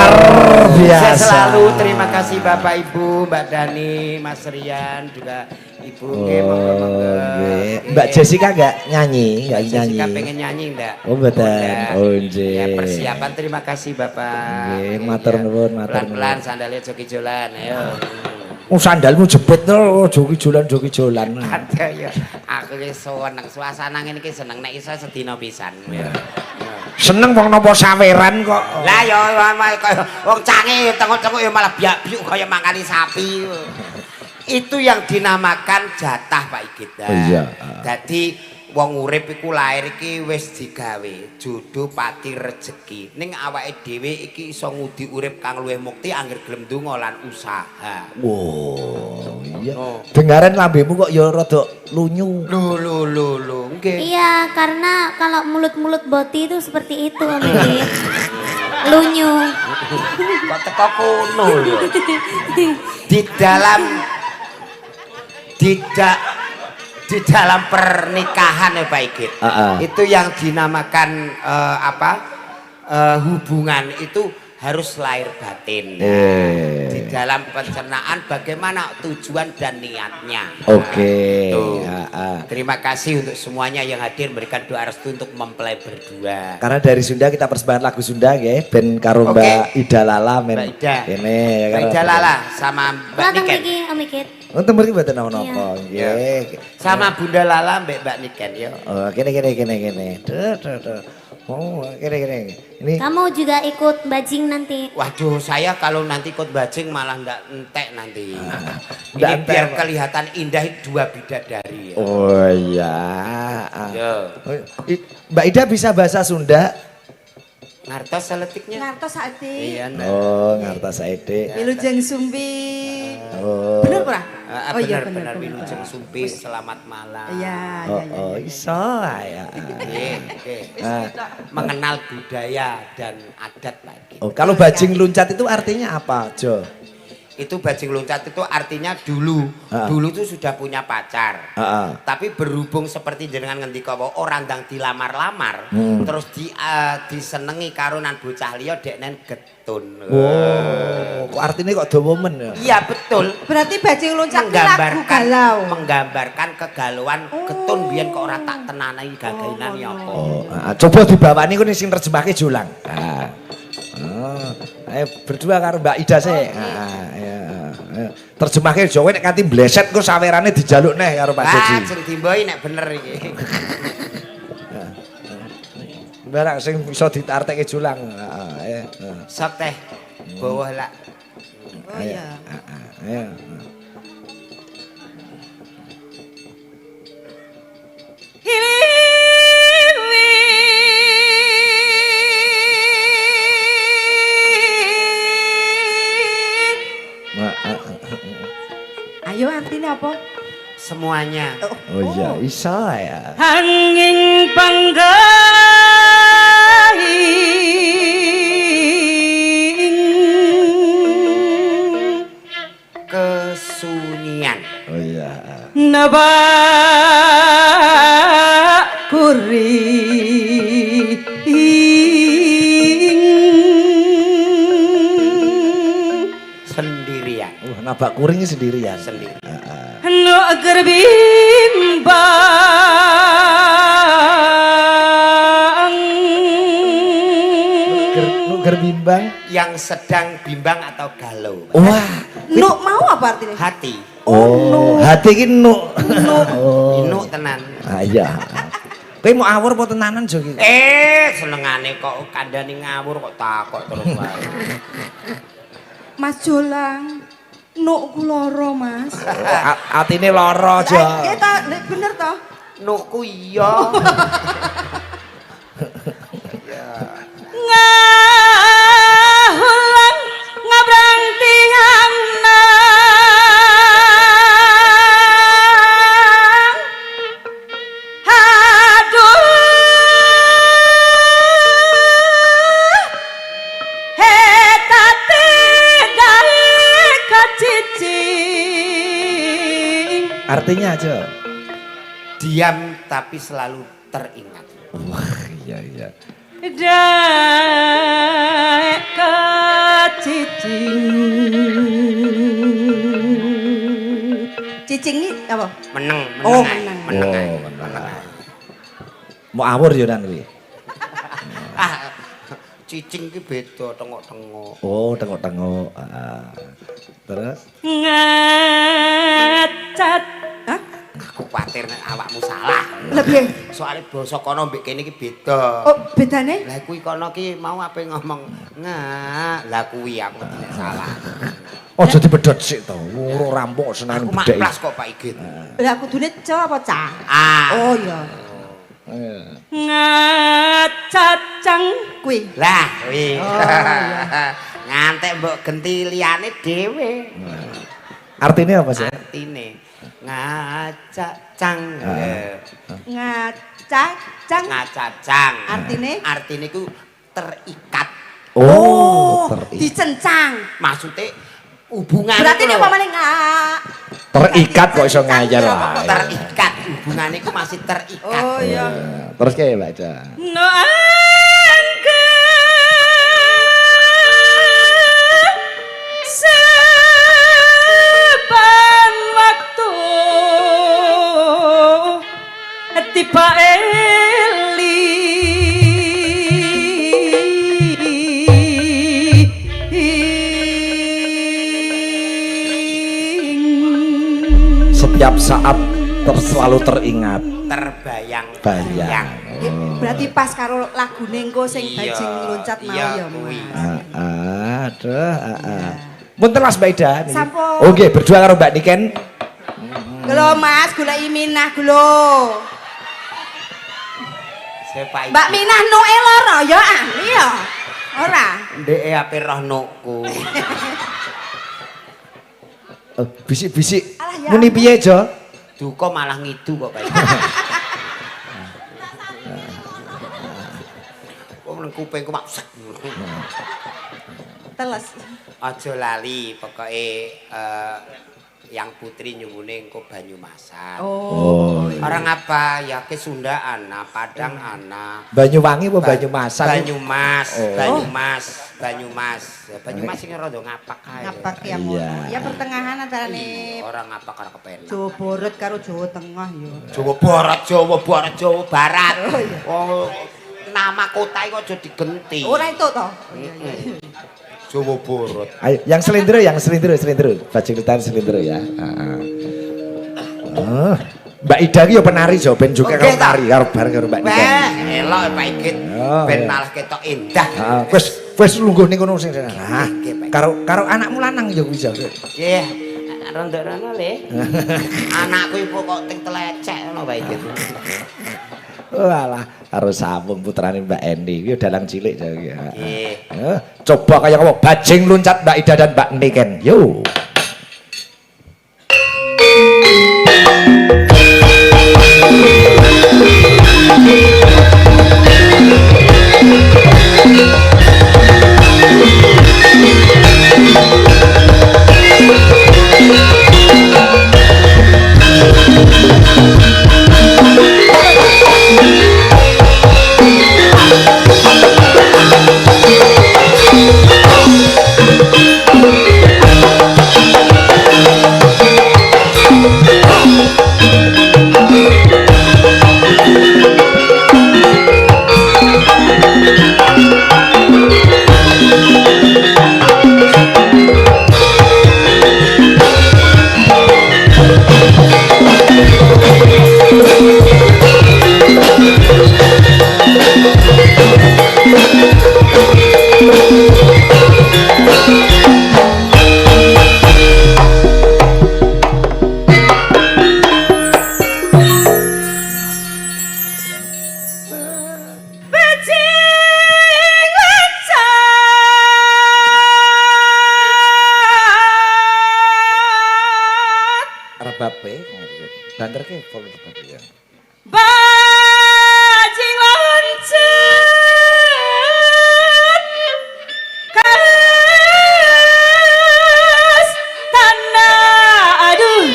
luar biasa. Selalu terima kasih Bapak Ibu, Mbak Dani, Mas Rian juga Ibu. Monggo. Mbak Jessica enggak nyanyi, enggak nyanyi. Jessica pengen nyanyi enggak? Oh betul. Oh nggih. Ya persiapan terima kasih Bapak. Nggih, matur nuwun, matur nuwun. Pelan-pelan sandalnya joki-jolan, ayo. Oh sandalmu jepit to, joki-jolan. Ada ya. Aku ki seneng suasana ngene iki seneng nek iso sedina pisan. Ya. Seneng wong napa saweran kok. Lah ya kaya wong cange tengok-tengok ya malah biak-biuk kaya mangkani sapi. Itu yang dinamakan jatah Pak Igit. Oh, iya. Dadi wong urip iku lair iki wis digawe jodoh pati rejeki. Ning awake dhewe iki iso ngudi urip kang luwih mukti angger gelem ndonga lan usaha. Wow, iya. Oh. Dengaran lambemu kok ya rada lunyu. Lho, nggih. Iya, karena kalau mulut-mulut boti itu seperti itu, Om Igit. Lunyu. Kok teko kono lho. Di dalam pernikahan ya Pak Igit. Itu yang dinamakan hubungan itu harus lahir batin. Di dalam pencernaan bagaimana tujuan dan niatnya. Oke. Terima kasih untuk semuanya yang hadir memberikan doa restu untuk mempelai berdua. Karena dari Sunda kita persembahkan lagu Sunda nggih, ben karo Mbak Ida Lala men. Mbak Ida. Kene ya Mbak Ida Lala sama Mbak Datang Niken. lagi, Om Igit. Untuk mriki mboten napa-napa. Iya. Nggih. Sama Bunda Lala Mbak Niken ya. Oh, kene. Duh. Oh, kene. Ini Kamu juga ikut bajing nanti. Waduh, saya kalau nanti ikut bajing malah nggak entek nanti. Ini Nggak biar entek, Pak. kelihatan indah dua bidadari ya. Oh iya. Yo. Mbak Ida bisa bahasa Sunda? Ngartos seletiknya. Ngartos ati. Iya, nah. Oh, ngartos saede. Wilujeng Sumpi. Oh. Bener ora? Oh iya benar bener. Wilujeng Sumpi, selamat malam. Iya, Oh, iso ya. Oke. Mengenal budaya dan adat lagi. Oh, kalau bajing luncat itu artinya apa, Jo? Itu bajing loncat itu artinya dulu itu sudah punya pacar. Tapi berhubung seperti jenengan ngendika orang ndang dilamar-lamar, terus disenengi karunan bocah liya deknen getun. Oh, kok artinya kok dawa men ya? Iya betul. Berarti bajing loncat itu lagu galau. Menggambarkan kegalauan getun biyen kok ora tak tenanai gagainane apa. Oh, coba dibawani ku sing terjemahke Julang. Ayo berdua karo Mbak Ida sih. Terjemahke Jawa nek kanthi bleset ku sawerane dijaluk neh karo Pak Joji. Sing dimboi nek bener iki. Barang sing bisa ditarteke Julang. Sok teh. Bawah lak. Oh iya. Ayo. Ayo artinya apa? Semuanya. Oh iya, iso ya. Angin panggahing Kesunyian. Oh iya. nebak kuring Sendirian. Nabak kuring sendirian. Sendiri. nu gerbimbang Nuger bimbang. Yang sedang bimbang atau galau. Wah. nu mau apa artinya? Hati. Oh, hati ki nu. Oh. Inu tenan. Ah iya. Kowe mau awur apa tenanan Jo ki? Senengane kok kandhani ngawur kok takok terus wae. Mas Jolang nu ku loro Mas. Atine lara Jo. Bener toh? Nukku iya. Ngahulang ngabrang tiang nang aduh hetate gawe kacicing. Artinya Jo. Diam tapi selalu teringat. Wah, iya. daek kecicing. Cicing ini apa? Meneng, Oh, ae. meneng. Meneng. ae. Oh, meneng. Mau awur yo nang kuwi. Ah, cicing ki beda tengok-tengok. Oh, tengok-tengok. Terus Ngacat. Hah? Aku kuwatir nek awakmu salah. Lebih. Soale basa kono mbek kene iki beda. Oh, bedane? Lah kuwi kono ki mau ape ngomong lah kuwi aku nek salah. aja dipedhot sik to. Ora rampung seneng Aku bedheki. maklas kok Pak Igit. Lah kudune ca apa ca? Ah. Oh iya. Ngacacang kuwi. Lah kuwi. Oh, iya. Ngantek mbok genti liyane dhewe. Artinya apa sih? Artine ngacacang. Ngacacang. Ngacacang. Artine ku terikat. Oh, terikat. Dicencang. Maksudnya hubungan Berarti itu nek lho. pamane Terikat kok iso ngajar wae. Terikat hubungan itu masih terikat. Oh iya. Terus kayak baca. No angka sepan waktu tiba Setiap saat selalu teringat. Terbayang-bayang. Berarti pas karo lagune engko sing Iya, bajing loncat mau iya, ya, kuwi. Mas. Aduh, Mun telas Mbak Ida niki. Sampun. Oh nggih, berdua karo Mbak Niken. Lho Mas, goleki Minah lho. Pak Mbak Minah nuke lara ya ahli ya. Ora. Ndeke ape roh nukku. Bisik-bisik. Alah, ya Muni piye, Jo? Duka malah ngidu kok Pak. Kok nang kupingku mak sek. Teles. Aja lali pokoke yang putri nyuwune engko banyu masak. Oh. Orang apa ya ke Sunda ana, Padang ana. Banyuwangi apa Banyumasan? Banyumas, Oh. Banyumas, Banyumas. Ya Banyumas sing rada ngapak kae. Ngapak ya Iya. mono. Ya pertengahan antarane Ora ngapak karo kepenak. Jawa Barat karo Jawa Tengah ya. Jawa Barat, Jawa Barat, Jawa Barat. Oh, iya. Oh, nama kota iku aja digenti. Ora itu to. Jawa Barat. Ayo, yang selindro. Bajing litan selindro ya. Mbak Ida ki yo penari Jo, ben juga karo tari karo bareng karo Mbak Ida. Wah, elok Pak Igit. Oh, Ben iya. malah ketok indah. Wis lungguh ning kono sing. Nah, Nggih, Pak. karo anakmu lanang yo kuwi Jo. Nggih. Rondo-rondo le. Anakku iku kok ting telecek ngono Pak Igit. Walah, karo sambung putrane Mbak Endi kuwi dalang cilik Jo iki. Nggih. Coba kayak apa? Bajing loncat Mbak Ida dan Mbak Niken. Yo. Rebabe banterke volume seperti ya. Bajing loncat kas tanah aduh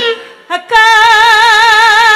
kang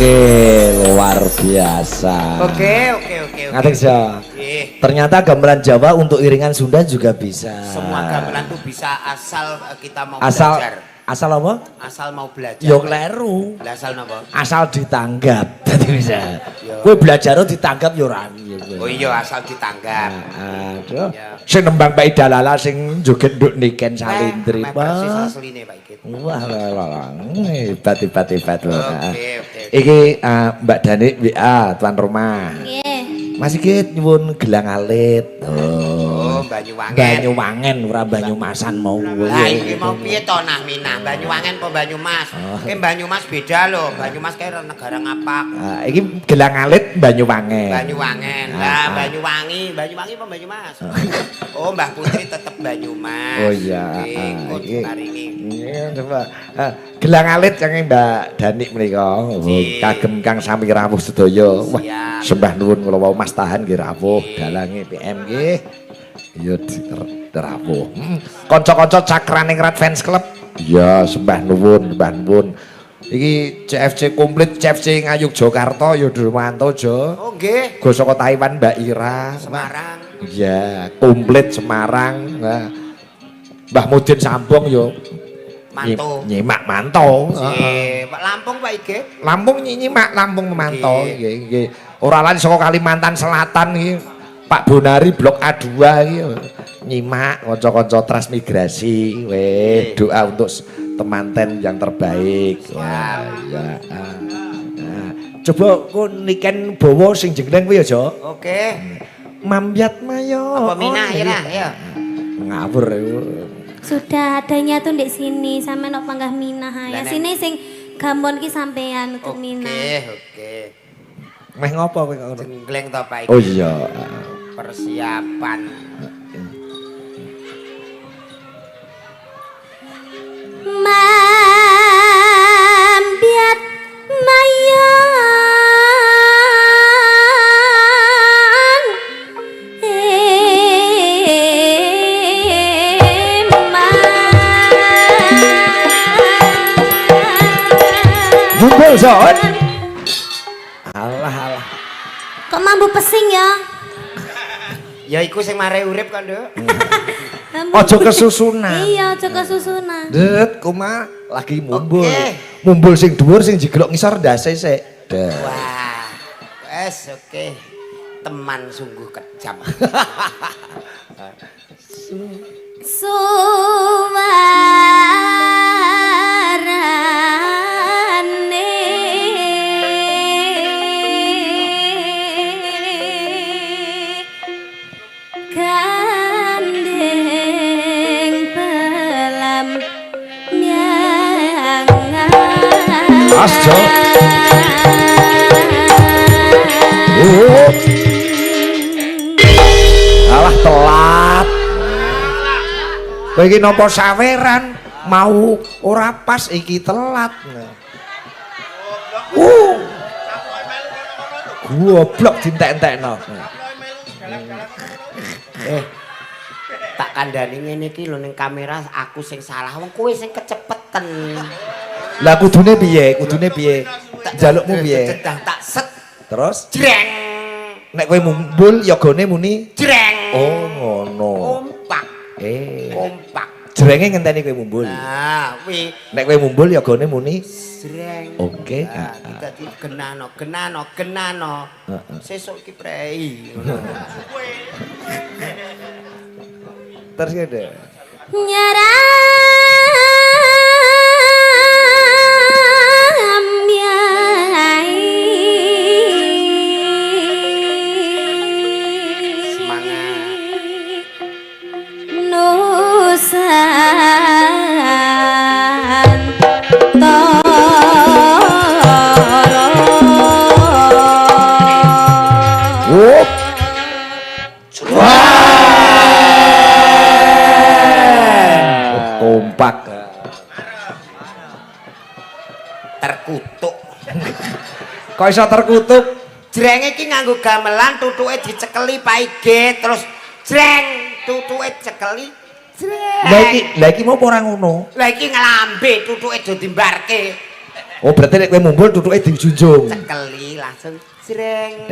Oke, luar biasa. Oke. Ngatek ya. Nggih. Ternyata gamelan Jawa untuk iringan Sunda juga bisa. Semua gamelan tuh bisa asal kita mau asal belajar. asal apa? Asal mau belajar. Yo kleru. Lah asal napa? Asal ditanggap. Dadi bisa. Yo. Kowe belajar ditanggap yo ora. Oh iya asal ditanggap. Aduh. Ya. Sing nembang Pak Idalala sing joget nduk niken salindri. Meh persis asline Pak Ikit. Wah, hebat loh. Oke. Iki Mbak Dani WA tuan rumah. Nggih. Mas Ikit nyuwun gelang alit. Oh, Banyuwangen. Banyuwangen ora Banyumasan mau. Lah iki mau piye to nah Minah? Banyuwangen apa Banyumas? Ki Banyumas beda loh. Banyumas kayak negara ngapak. Iki gelang alit Banyuwangen. Banyuwangen. Lah Banyuwangi apa Banyumas? Oh, Mbah Putri tetep Banyumas. Oh iya. Iki paringi. Iya, coba. Gelang alit kang Mbak Dani menika. Kagem Kang Sami rawuh sedaya. Wah, sembah nuwun kula wau Mas Tahan nggih rawuh, dalange PM nggih. Iya rawuh. Kanca-kanca Cakraning Rat Fans Club. Iya, sembah nuwun. Iki CFC komplit CFC Ngayuk Jakarta ya Durmanto Jo. Oh nggih. Go saka Taiwan Mbak Ira. Semarang. Iya, komplit Semarang. Nah, Mbah Mudin Sambong yo. Manto. Nyimak manto. Pak Lampung Pak Ige. Lampung nyimak Lampung manto. Nggih. Ora lain saka Kalimantan Selatan iki. Pak Bonari Blok A2 iki nyimak kanca-kanca transmigrasi. Weh, doa untuk temanten yang terbaik. Ya. Coba ku niken bawa sing jeneng kuwi ya, Jo. Oke. Mambyat mayo. Apa Minah ya? Ngawur. Sudah adanya tuh di sini sama nok panggah Minah ya. Lah, Sini sing gambon ki sampean untuk Minah. Oke. Meh ngopo kowe kok ngono? Jenggleng to Pak Ige. Oh iya. Persiapan. Mambyat mayan Jumbo Zon. Alah. kok mambu pesing ya? Ya iku sing mare urip kan, Nduk. Ojo kesusunan. Iya, aja kesusunan. Det, kuma lagi mumbul. Oke. Mumbul sing dhuwur sing jiglok ngisor ndase sik. Wah. Wes oke. Teman sungguh kejam. Suarane gandeng pelam nyangan Mas, Jo. Alah telat. Kowe iki nampa saweran mau ora pas iki telat. Goblok dientek-entekno. Tak kandhani ngene iki lho ning kamera aku sing salah. Wong kowe sing kecepeten. Lah kudune piye? Jalukmu piye? Tak set Terus jreng. nek kowe mumbul yogane muni Jreng. oh ngono. Kompak. Kompak. Jrenge ngenteni kowe mumbul. Nah, kuwi Nek kowe mumbul yogane muni jreng. oke. Dadi genano. Sesuk ki prei. Terus ngene. nyaram yai Semangat. Nusantara Kompak. Terkutuk. Kok iso terkutuk? Jrenge iki nganggo gamelan tutuke dicekeli paige terus jreng tutuke cekeli jreng. Lah iki mau ora ngono. Lah iki nglambe tutuke do dimbarke. Oh berarti nek kowe mumbul tutuke dijunjung. Cekeli langsung jreng.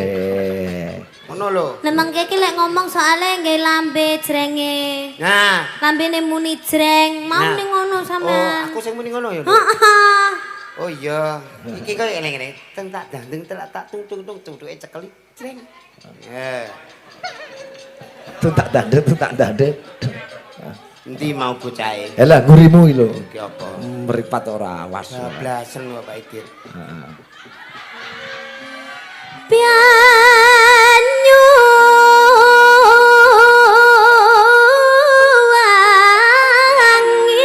Ngono lho. Nemang iki lek ngomong soalnya nggih lambe jrenge. Nah, Lambene muni jreng, mau Nah. ning ngono oh sampean. aku sing muni ngono ya. Nduk? Heeh. Oh iya, iki kok ngene-ngene. Teng tak dandeng telak tak tung tung tung tutuke cekeli jreng. Ya. Tuntak dandek. Endi mau bocahe? Elah ngurimu iki lho. Iki apa? Meripat ora awas. Bablasen lho Pak Idit. Pianyu wangi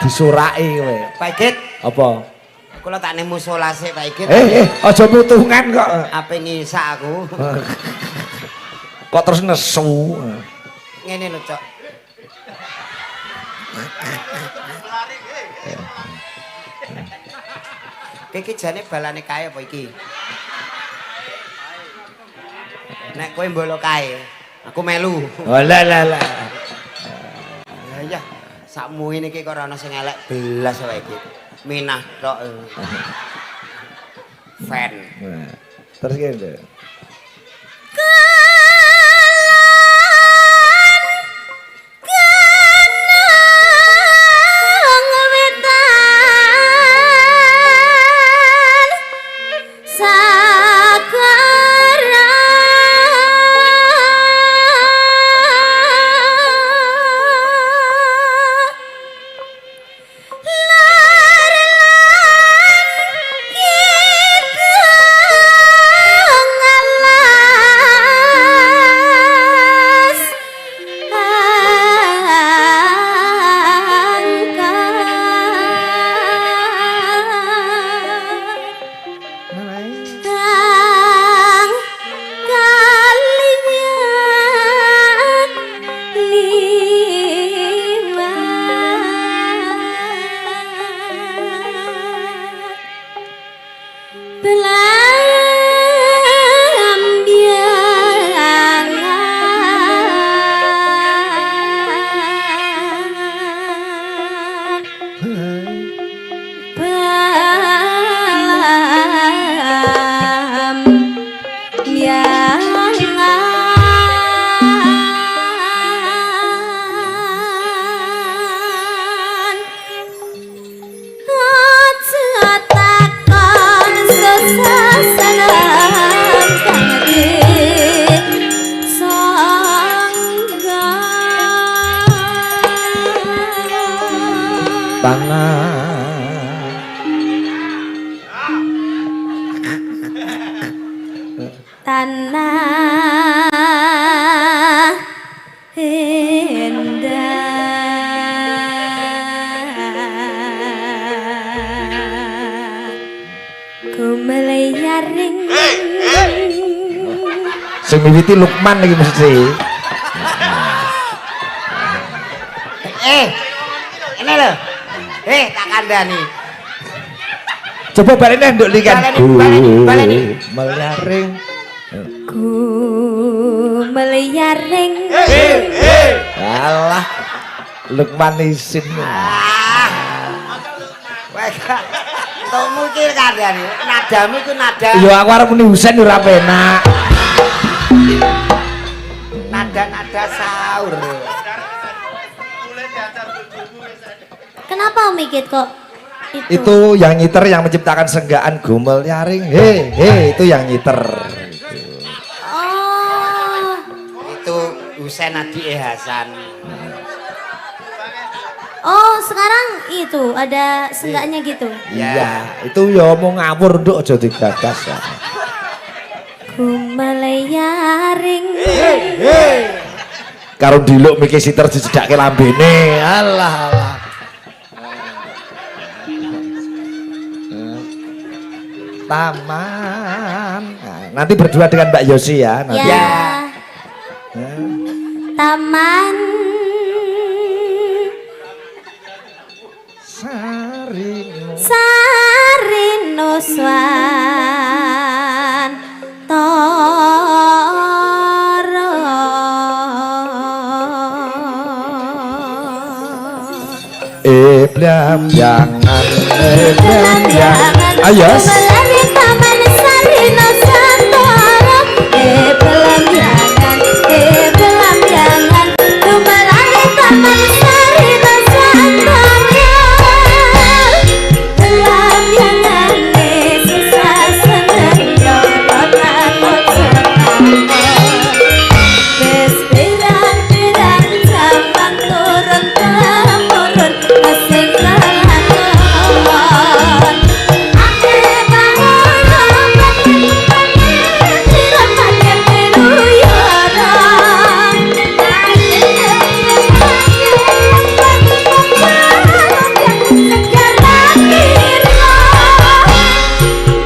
Disuraki kowe. Pak Idit, Apa? kula tak nemu musala sik Pak Idit. Aja mutungan kok. Ape ngisak aku. Kok terus nesu. Ngene lho, Cok. Iki jane balane kae apa iki? Nek kowe mbolo kae, aku melu. Oh lah. Lah iya, sakmu ini iki kok ora ana sing elek belas wae iki. Minah tok. Fan. Terus kene. Tanah indah ku meliaring Sing miwiti Lukman iki mesti. Ini lho. Tak kandhani. Coba balene nduk likan. Baleni. Melaring. ku meliaring Alah. Lukman isin. Wes. Tokmu iki kandhani. Nadamu iku nada. Yo aku arep muni Husen ora penak. Nada-nada sahur. kenapa Om Ikit kok Itu yang ngiter yang menciptakan senggaan gumel nyaring. Itu yang ngiter. oh Itu Husen Adi Hasan. oh sekarang itu ada senggaknya gitu Iya, itu ya mau ngawur nduk aja digagas ya. ku meliaring Karo diluk mikir siter dijedake lambene. Alah. Taman. Nah, nanti berdua dengan Mbak Yosi ya nanti. ya taman Nuswantara. Blam jangan blam jangan ayo Melari taman sari Nusantara. Blam jangan melari taman sari Nusantara. Blam jangan susah seneng lorotan Nusantara. Wis pirang-pirang zaman turun temurun sing kelakon. Ate bangun tiran pancen keluyuran. Sejarah kirna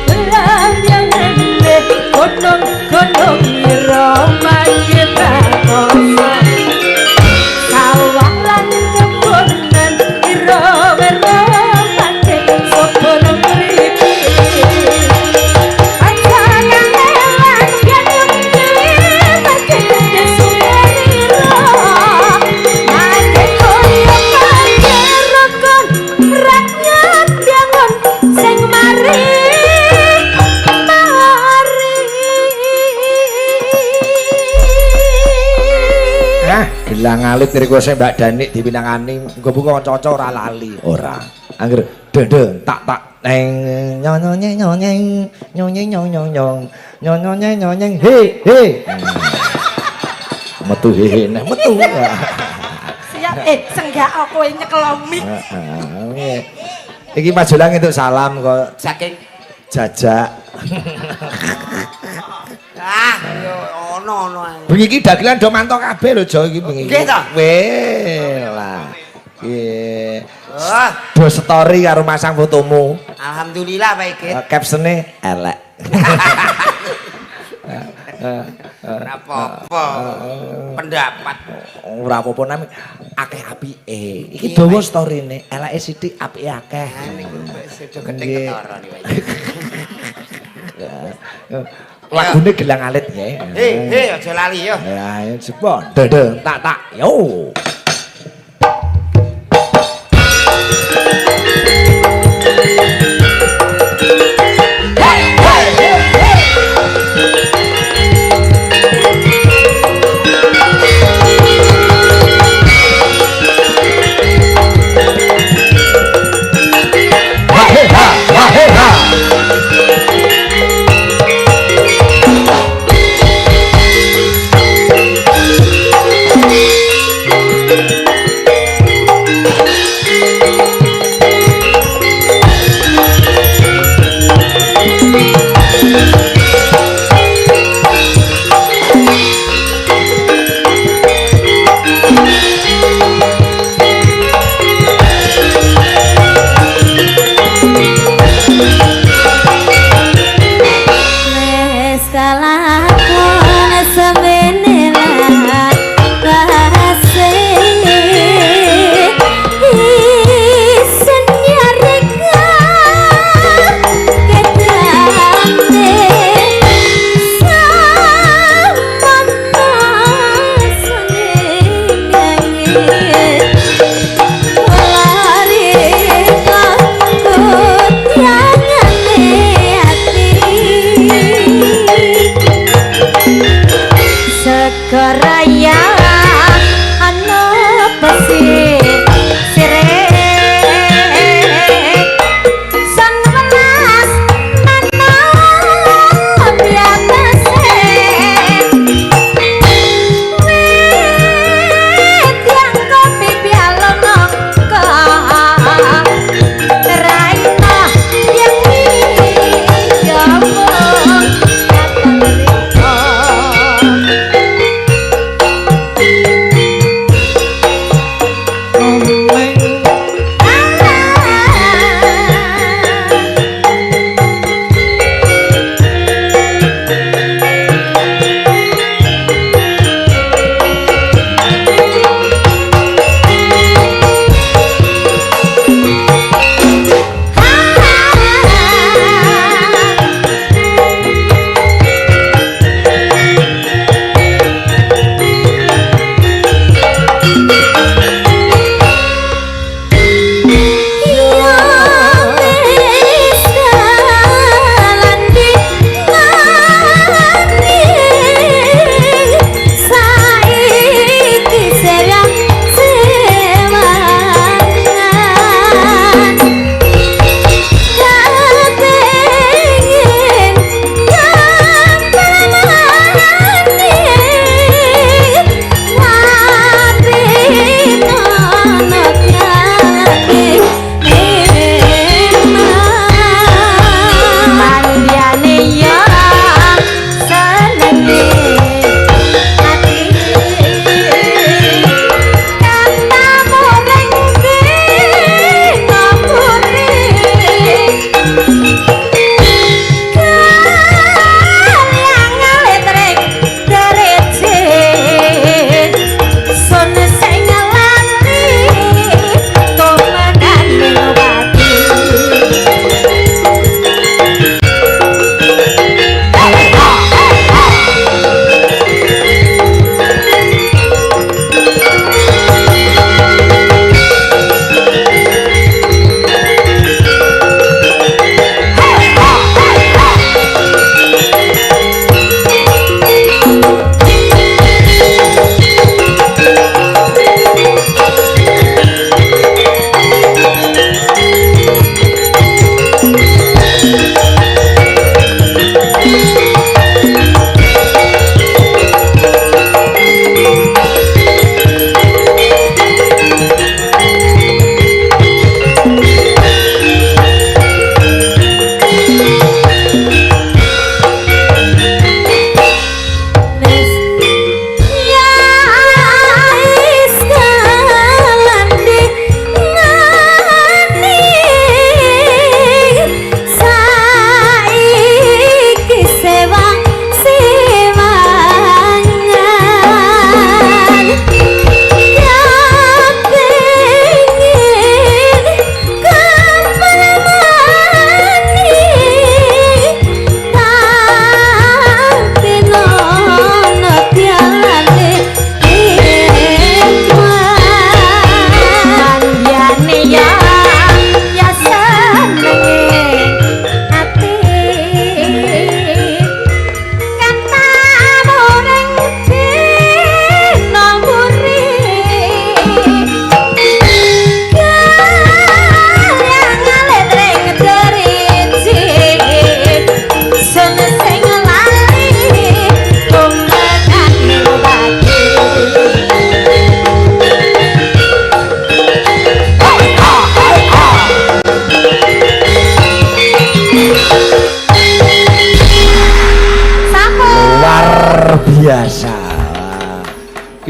belah yang nene gunung-gunung ira kita kosa sawah lan kebunan ira-ira pancen sapa mriki ancang elang yen pancen desuira pancen koyo panjerokon rakyat bangun sing mari gelang alit dari kuasa Mbak Danik dipinangani muga-muga kanca-kanca ora lali ora angger dendeng tak neng nyonyeng he metu he nek metu Siap senggak kowe nyekelomi. iki majulang itu salam kok Saking jajak yo ono ae. bengi iki dagelan do mantau kabeh lho Jo iki bengi. Nggih to? Weh lah. Nggih. Wah, Do story karo masang fotomu. alhamdulillah Pak Igit. Captione elek. Ora apa-apa. Pendapat. Ora apa-apa nami akeh apike. Iki dawa storyne, eleke sithik apike akeh. Niku sedo Nggih. gething ketara niku. Lagune gelang alit ya. Aja lali yo. Ya, sepon. Dendeng tak yo.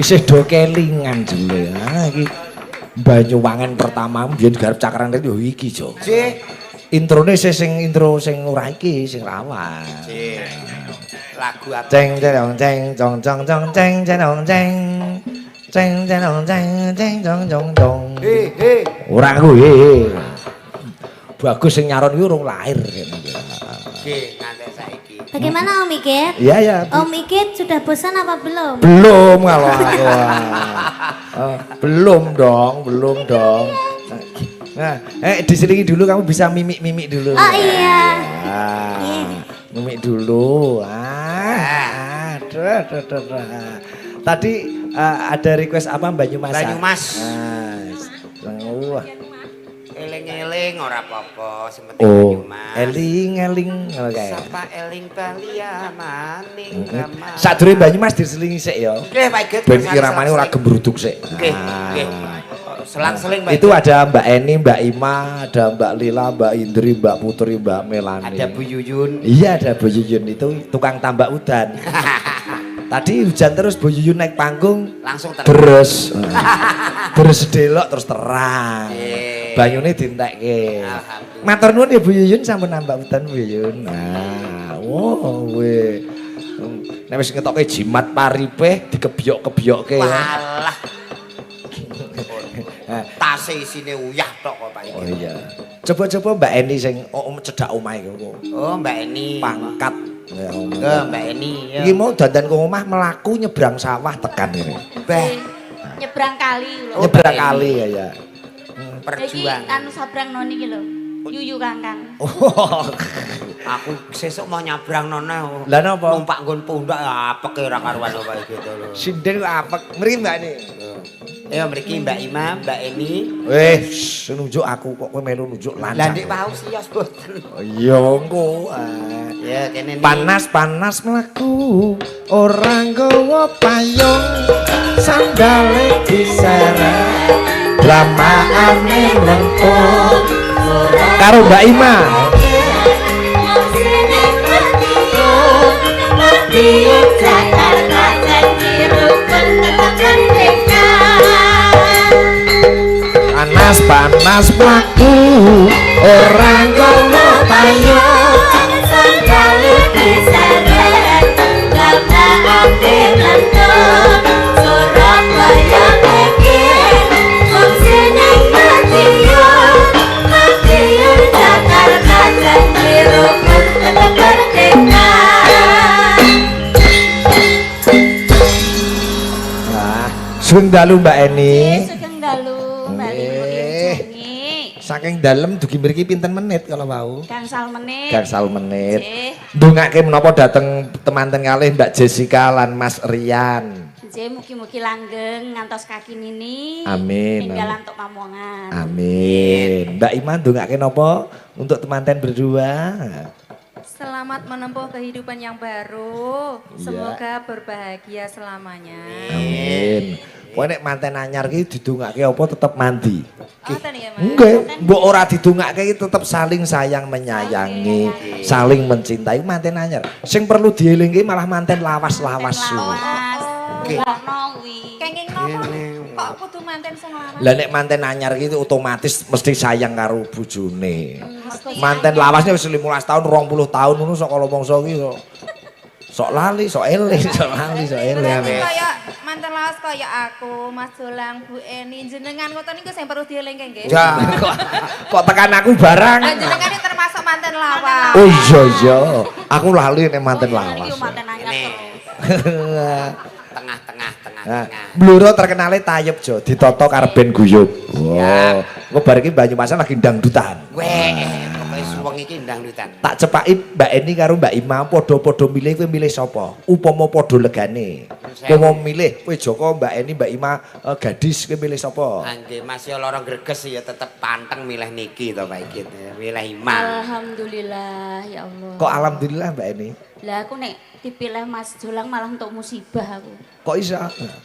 isih do kelingan jule. Ah iki Banyuwangen pertama biyen garap cakran yo iki, Jo. Nggih. Introne sing intro sing ora iki, sing lawas. Nggih. Lagu apa? Ceng ceng ceng cong cong cong ceng ceng ceng. Ceng ceng ceng ceng cong cong cong. He. Ora aku he. Bagus sing nyaron iki urung lahir. Nggih, nganti saiki. Bagaimana Om Ikit? Iya ya. Om Ikit sudah bosan apa belum? Belum kalau aku. Belum dong. Nah, diselingi dulu kamu bisa mimik dulu. Oh iya. Mimik dulu. Tadi ada request apa Banyumas? Banyumas. Wah. Eling-eling ora apa-apa, sing penting Oh, Banyumas. eling oke. Sapa eling balia maning ramah. Sadurunge Banyumas diselingi sik ya. Nggih, Pak Igit. Ben iramane ora gembruduk sik. Nggih, nggih. Selang-seling Pak Itu Igit. ada Mbak Eni, Mbak Ima, ada Mbak Lila, Mbak Indri, Mbak Putri, Mbak Melani. Ada Bu Yuyun. Iya ada Bu Yuyun itu tukang tambak udan. Tadi hujan terus Bu Yuyun naik panggung Langsung beres. Beres delok terus terang. Nggih. Banyune dintekke. Alhamdulillah. Matur nuwun ya Bu Yuyun sampun nambak udan Bu Yuyun. Nah, wow we. Nek wis ngetoke jimat paripe dikebyok-kebyokke ya. Walah. Tase isine uyah tok kok Pak Oh Igit. iya. Coba-coba Mbak Eni sing cedak omahe kok. Oh, Mbak Eni. Pangkat ya omah. Ke Mbak Eni. Ya. Iki mau dandan ke omah melaku nyebrang sawah tekan ini. Bah, Nyebrang kali lho. Oh, Nyebrang Mbak kali ya. Iki perjuangan. anu sabrang noni iki lho. Yuyu Kangkang. Oh. Aku sesuk mau nyabrang nona. Lah napa? Numpak nggon pundak apek ora karuan Pak Igit lho. Sinden kok apek. Mriki Mbak Eni. Ya mriki Mbak Ima, Mbak Eni. Nunjuk aku kok kowe melu nunjuk Lah lancang. Dik Paus siyos boten. Oh, iya engko. Ya kene nih. Panas mlaku ora nggawa payung sandale diseret lamaane lengkung karo Mbak Ima. Panas mlaku ora nggawa payung Sandale diseret lamane lengkung Surabaya mikir wong seneng Madiun Jakarta janji rukun tetep merdeka. Wah, sugeng dalu Mbak Eni. Sugeng dalu Mbak Lili. Saking dalem dugi mriki pinten menit kalau mau? Gangsal menit. Gangsal menit. Nggih. Ndongake menapa dateng temanten kalih Mbak Jessica lan Mas Rian. Nggih, mugi-mugi langgeng ngantos kaki nini. Amin. Tinggal untuk Pamongan. Amin. Mbak Iman ndongake napa untuk temanten berdua? Selamat menempuh kehidupan yang baru. Iya. Semoga berbahagia selamanya. Amin. Kowe nek manten anyar ki didongake apa tetep mandi? Oh, tadi ya, Mas. Enggak, mbok ora didongake ki tetep saling sayang menyayangi, saling mencintai manten anyar. Sing perlu dielingke malah manten lawas-lawas. Lawas. Oke. Nowi. Kenging nopo? Kok kudu manten sing lanang? Lah nek manten anyar ki otomatis mesti sayang karo bojone. Manten lawasnya wis 15 tahun, 20 tahun ngono sok kalau mongso ki sok lali, sok eling, sok lali, sok eling. Berarti kaya manten lawas kaya aku, Mas Jolang, Bu Eni, jenengan ngoten niku sing perlu dielingke nggih. Ya, kok tekan aku barang. Lah jenengan iki termasuk manten lawas. Oh iya, aku lali nek manten Iki lawas. manten anyar Ini. terus. Tengah-tengah. Nah, Bluro terkenale tayub Jo, ditoto karo ben guyub. Wow. Engko bar iki Banyumasan lagi dangdutan. Weh, pokoke suweng iki ndangdutan. Tak cepaki Mbak Eni karo Mbak Ima padha-padha milih kowe milih sapa? Upama padha legane. Kowe mau milih kowe Joko, Mbak Eni, Mbak Ima gadis kowe milih sapa? Nggih, Mas ya lara greges ya tetep panteng milih niki to Pak Igit. Milih Iman. Alhamdulillah ya Allah. Kok alhamdulillah Mbak Eni? Lah aku nek dipilih Mas Jolang malah untuk musibah aku. Kok iso?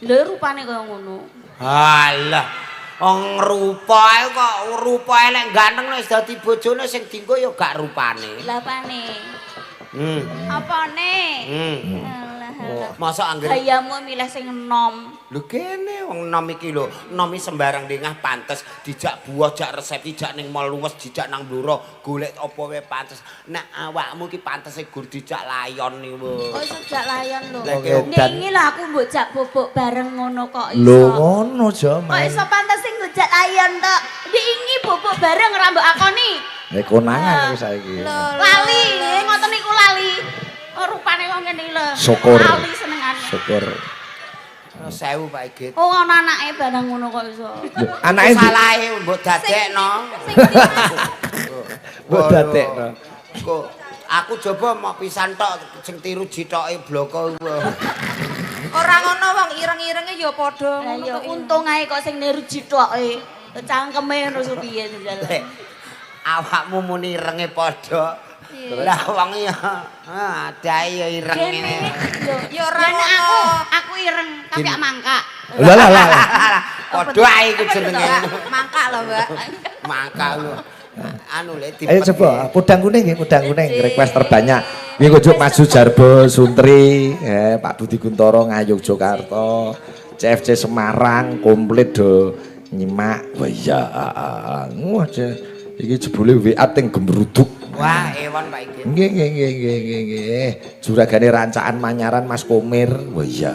Lho rupane kaya ngono. Alah, wong rupa kok rupa elek ganteng wis dadi bojone sing dienggo ya gak rupane. Lah apane? Hmm. Apane? Hmm. Alah. Masa anggere Gayamu milih sing enom. lho kene wong nom iki lho, nom iki sembarang dengah pantes dijak buah, jak resep, dijak ning mall luwes, dijak nang bluro, golek apa wae pantes. Nek awakmu iki pantese gur dijak layon iki lho. Oh sejak layan lho. Oke, Ning lah aku mbok jak bobok bareng ngono kok iso. Lho ngono aja Kok main. iso pantes sing ngejak layan tok. Wingi bobok bareng ora mbok akoni. Nek konangan aku saiki. Lali, ngoten niku lali. Oh rupane wong ngene lho. Syukur. Lali senengane. Syukur. Sewu Pak Igit. Oh ana anake bareng ngono kok iso. Anake Salahe mbok dadekno. mbok dadekno. Kok aku coba mau pisan tok sing tiru jitoke bloko iku. Ora ngono wong ireng-irenge ya padha Lah ngono ya kok. untung ae kok sing niru jithoke. Cangkeme ngono piye jajal. Awakmu muni irenge padha. Lah wong ya ada ya ireng ngene. Ya ora Ora ngono. aku ireng tapi gak mangkak. Lah. Padha ae iku jenenge. Mangkak lho, Mbak. Mangka lu. Anu le Ayo coba kudang kuning nggih, kudang kuning request terbanyak. Nggih Kujuk Maju Jarbo Suntri, Pak Budi Kuntoro Ngayog Jakarta, CFC Semarang komplit do nyimak. Wah iya, wah iki jebule WA teng gembruduk. Wah, ewon Pak Igit. Nggih. Juragane Rancakan Manyaran Mas Komir. Wah iya,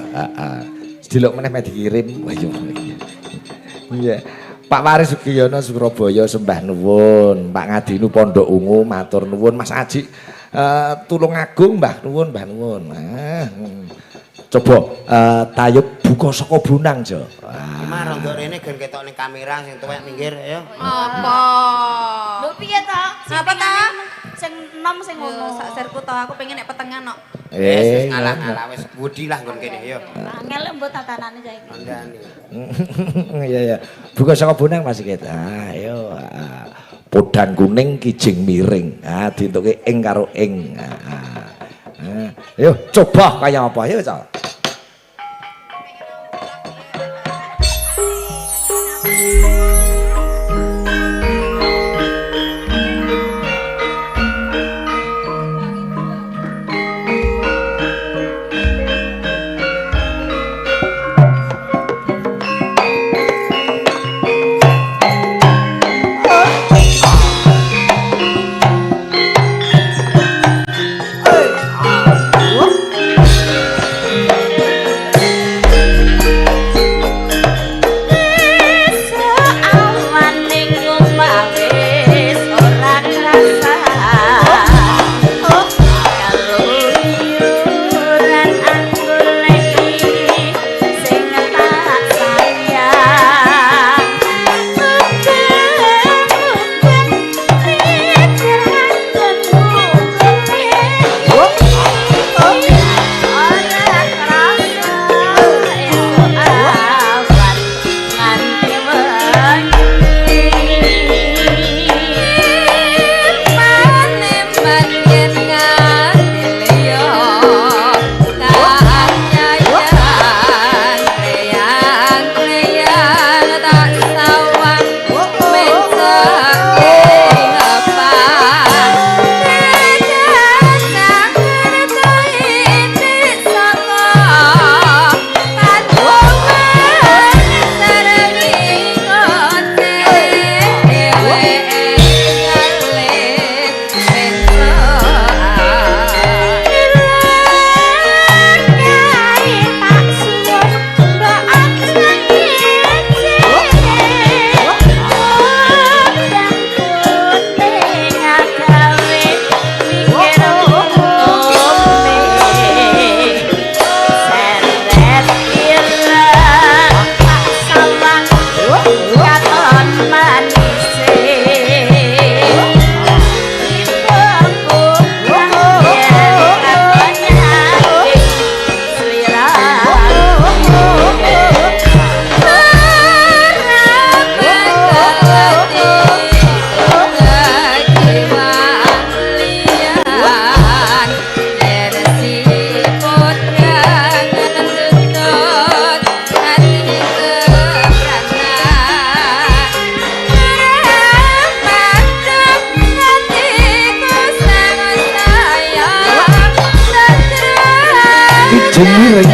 Delok meneh dikirim. Wah iya. Iya. Pak Waris Sugiyono Surabaya sembah nuwun, Pak Ngadinu Pondok Ungu matur nuwun, Mas Aji Tulungagung mbah nuwun. Coba tayub buka saka bunang, Jo. Gimana rondo rene gen ketok ning kamera sing tuwek minggir ya. Apa? Lho piye to? Apa ta? Sing enom sing Ngono ngono. sak serku to aku pengen nek petengan kok. Wis ngalah-ngalah wis budi lah nggon kene ya. Angel mbok tatanane saiki. Andani. Iya. Buka saka bunang Mas Ikit. Ayo. Podang kuning kijing miring. Dientuke ing karo ing. Ayo coba kaya apa ya, Cak. ijing miring.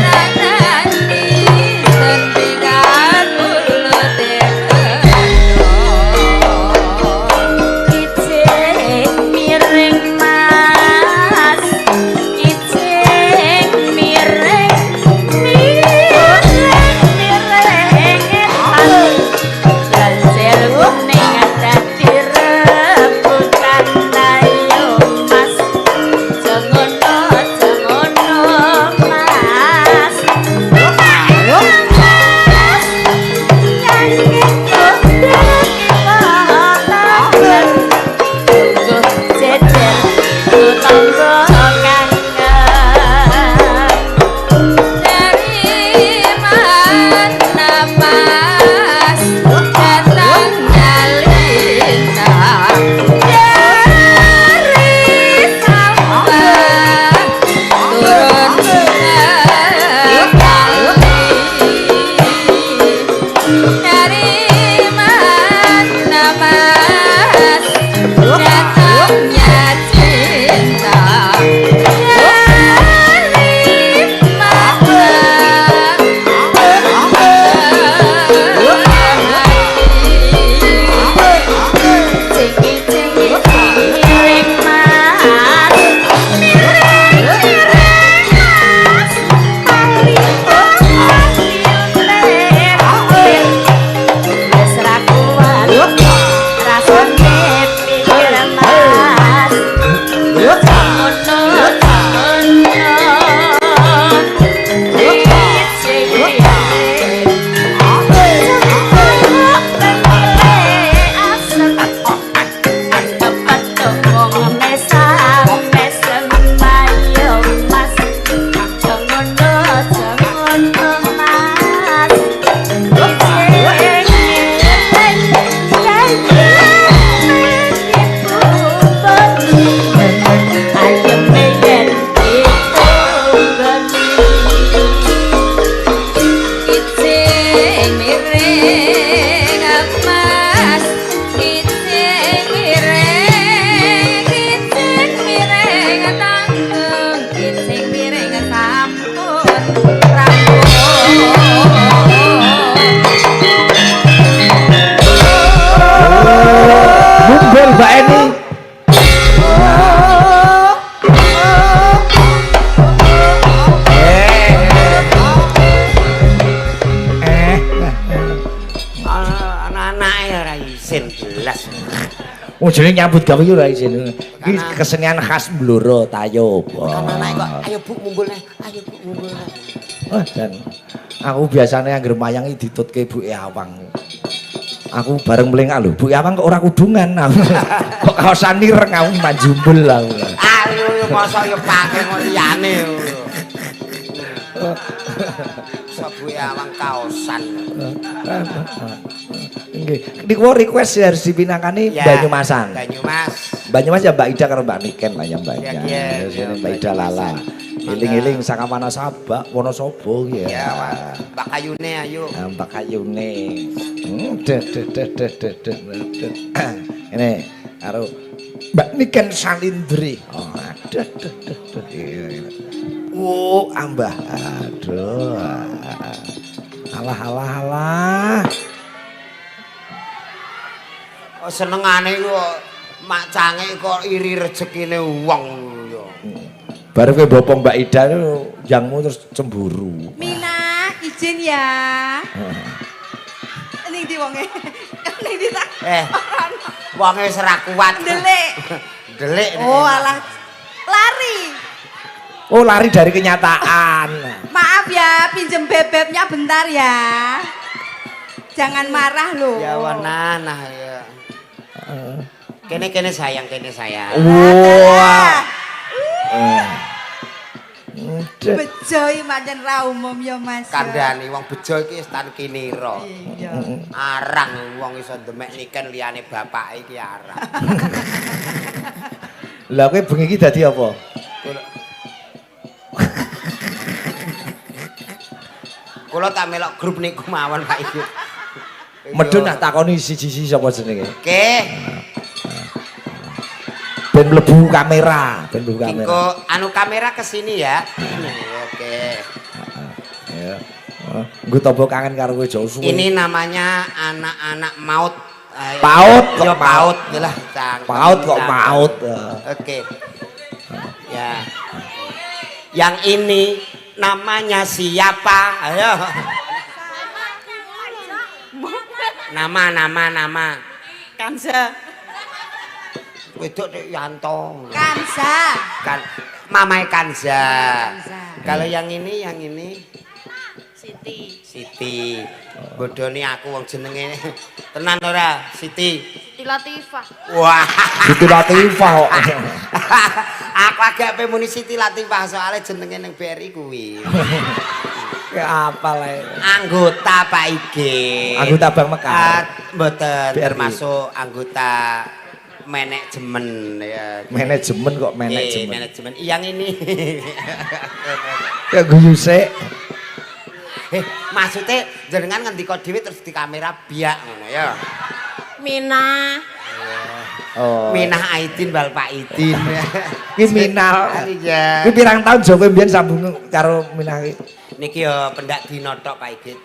Mbak Eni. Anak-anake ora isin belas. Oh jenenge nyambut gawe yo ora isin. Iki kesenian khas Blora Tayo. Anak-anake kok ayo Bu ngumpulne, ayo Bu ngumpulne. Oh dan aku biasanya anggar mayang iki ditutke Buke Awang. Aku bareng melengak lho, Buke Awang kok ora kudungan. Kok kaosan ireng aku manjumbul aku. Ayo yo mosok yo pake ngono liyane yo. Buke Awang kaosan. Nggih. Niku request harus dipinangkani Banyumasan. Banyumas. Banyumas ya Mbak Ida karo Mbak Niken lah ya Mbak Ida. Iya, Mbak Ida Lala. Eling-eling saka Wanasaba, Wonosobo ya. Ya, Mbak Kayune ayo. Mbak Kayune. Ini karo Mbak Niken Salindri. Oh, aduh. Oh, ambah. Aduh. Alah. Oh senengane kok mak cange kok iri rezekine wong yo. Baru kowe bopong Mbak Ida jangmu terus cemburu. Mina, izin ya. Ning di wonge. Ning di tak. Wonge wis ora kuat. Delik. Delik. Oh alah. Lari. Oh lari dari kenyataan. Maaf ya, pinjem bebeknya bentar ya. Jangan marah loh. Ya wanana ya. Kene sayang, kene sayang. Wah. Bejo iki pancen ra umum ya Mas. Kandhani wong bejo iki wis tan kinira. Iya. Arang wong iso demek niken liyane bapake iki arang. Lah kowe bengi iki dadi apa? Kula tak melok grup niku mawon Pak Ibu. Medun nak takoni siji-siji sapa jenenge? Oke. Ben mlebu kamera, ben mlebu kamera. Kiko anu kamera ke sini ya. Oke. Nggo tombo kangen karo kowe jauh suwe. Ini namanya anak-anak maut. Paut kok Ya, paut. Yalah, cangkem. Paut kok maut. Oke. Ya. Yang ini namanya siapa? Ayo. Nama. Kanza. Wedok Dek Yanto. Kanza. Kan Mamai Kanza. Kanza. Kalau yang ini Siti. Bodoni aku wong jenenge. Tenan ora, Siti. Siti Latifah. Wah. Siti Latifah kok. Aku agak pemuni Siti Latifah soalnya jenenge ning BRI kuwi. Ya apa lah. Anggota Pak IG. Anggota Bang Mekar. Mboten BRI. termasuk anggota manajemen ya. Manajemen kok manajemen. Manajemen. Yang ini. Ya guyu sik. Maksudnya jenengan ngendika dhewe terus di kamera biak ngono ya. Mina. Oh. Minah Aidin bal Pak Idin. Ki Minal. Iya. Ki pirang tahun Joko mbiyen sambung karo Minah ki. Niki ya pendak dina tok Pak Igit.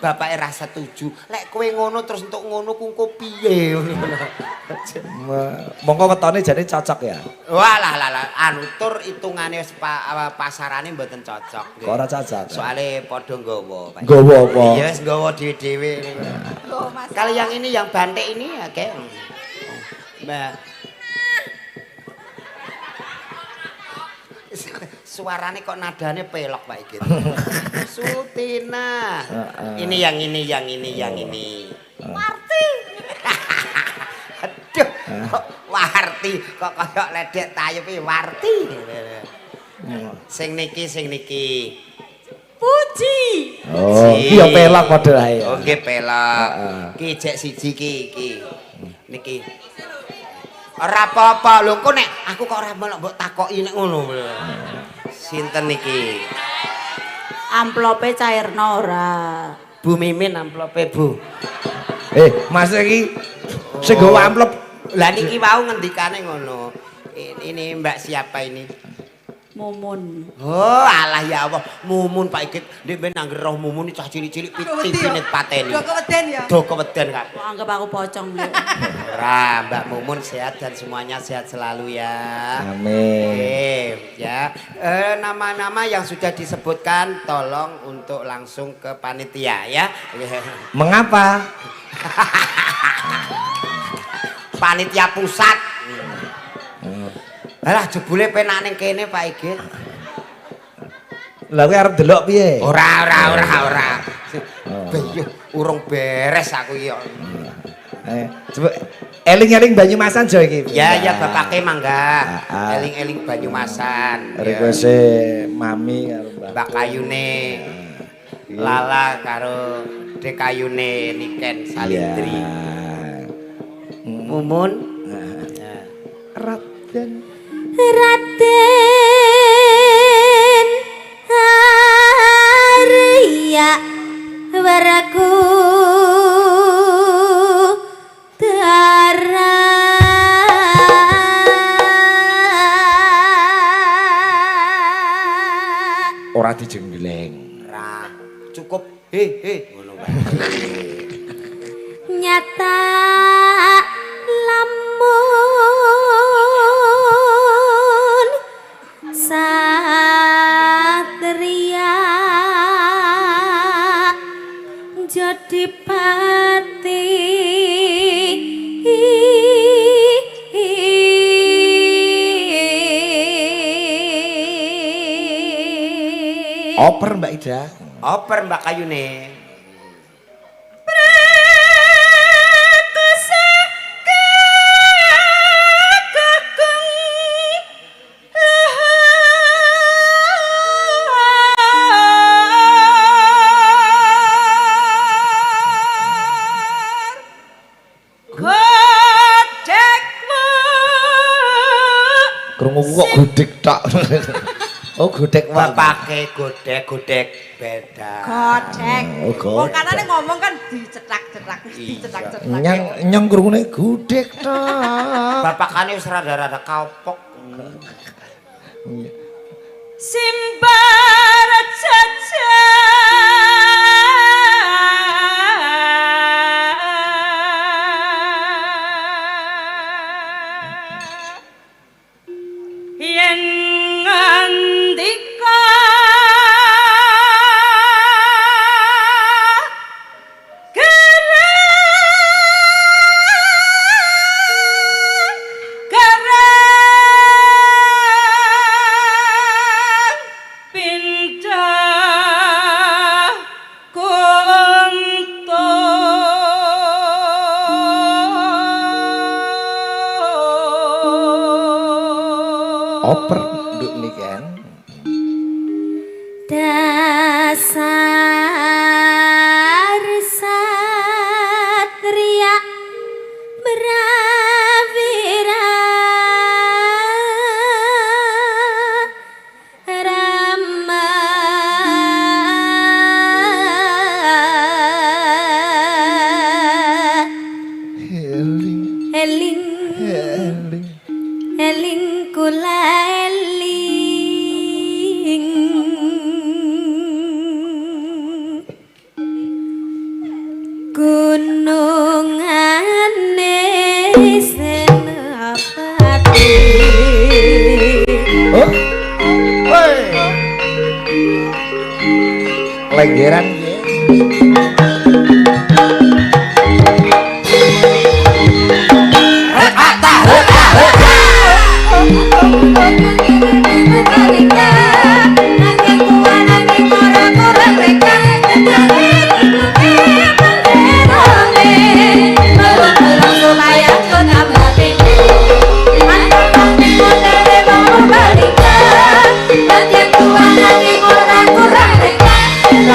Bapake ra setuju. Lek kowe ngono terus entuk ngono kungko piye ngono. Mongko wetone jane cocok ya. Walah anu tur hitungane pasarane mboten cocok. Kok ora cocok. Soale padha nggawa Pak. Nggawa apa? Iya wis nggawa dhewe-dhewe. Kalau yang ini yang bantek ini ya kayak Mbak. Suarane kok nadane pelok Pak Igit. Sutina. Ini yang ini. Marti. Aduh, kok Warti kok koyo ledek tayupe Warti. Sing niki. Puji. Oh, iki ya pelok padha ae. Oh, nggih pelok. Ki jek siji iki. Niki. Ora apa-apa lho, kok nek aku kok ora melok mbok takoki nek ngono. Sinten niki? Amplope cairno ora. Bu Mimin amplope, Bu. Mas iki sing gawa amplop. Lah niki wau ngendikane ngono. Ini Mbak siapa ini? Mumun. Oh, alah ya Allah. Mumun Pak Igit, ndek ben angger roh Mumun cah cilik-cilik pitipinit pateni. Do keweden ya. Do keweden Kak. Kok anggap aku pocong lho. Ora, Mbak Mumun sehat dan semuanya sehat selalu ya. Amin. Ya. Nama-nama yang sudah disebutkan tolong untuk langsung ke panitia ya. Mengapa? Panitia pusat. Alah jebule penak ning kene Pak Igit. Lah kowe arep delok piye? Ora. Bayuh urung beres aku iki. Coba eling-eling Banyumasan jo iki. Ya bapake mangga. Eling-eling Banyumasan. Requeste Mami karo Mbak Kayune. Lala karo Dek Kayune Niken Salindri. Mumun. Raden Arya waraku dara. ora dijenggleng. Ra cukup ngono wae. Nyata lamun satria jadi pati Oper Mbak Ida. Oper Mbak Kayune. Krungu kok gudeg tok. Oh godek wae. Bapake godek beda. Godek. Oh, godek. Wong kanane ngomong kan dicetak-cetak, dicetak-cetak. Nyang krungune godek tok. Bapakane wis rada-rada kaopok. Simbar jajan Oper nduk niken. Dasar satria berawira rama eling eling kula eling gunungane senapati Oh. Woi. Lenggeran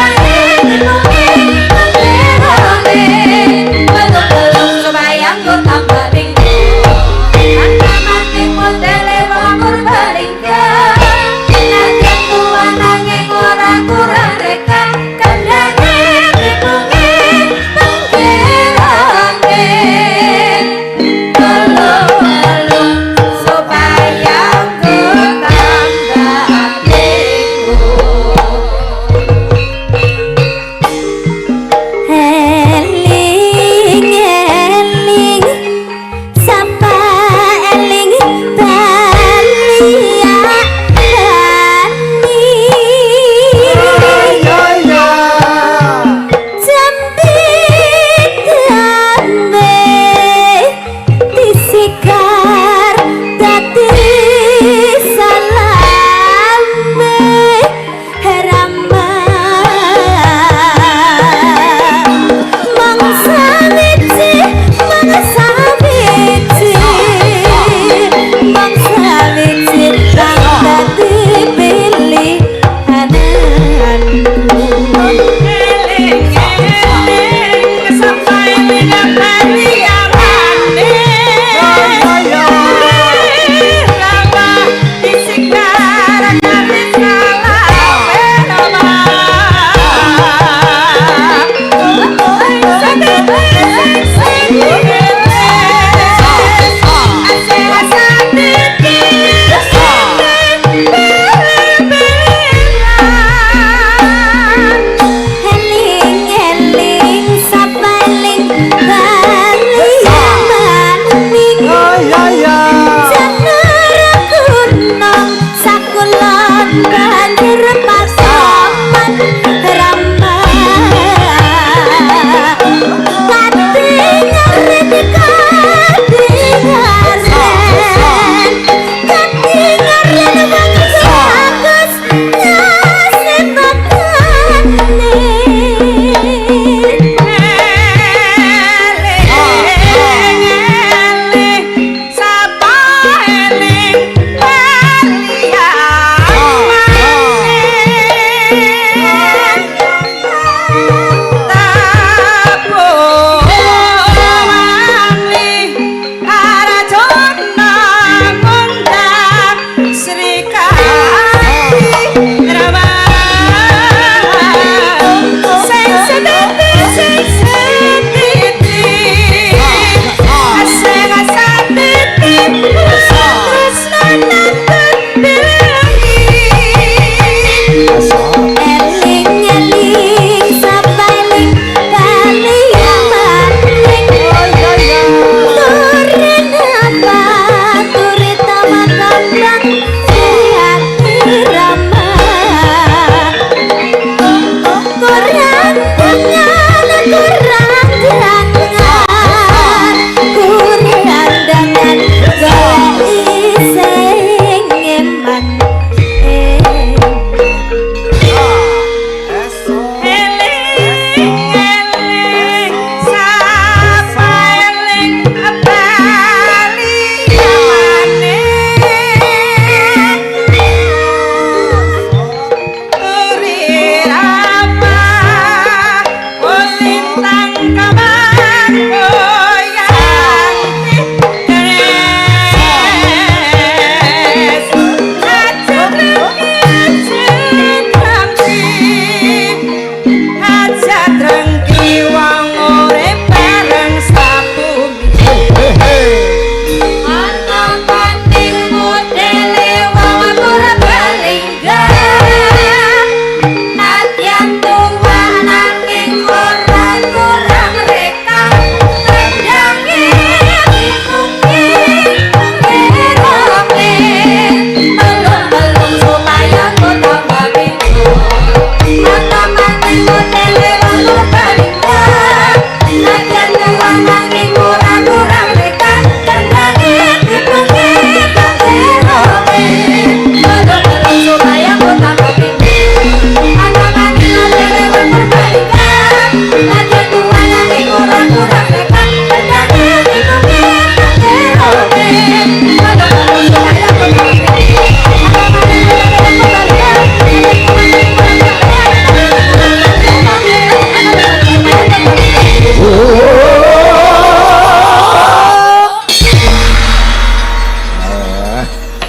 Kurang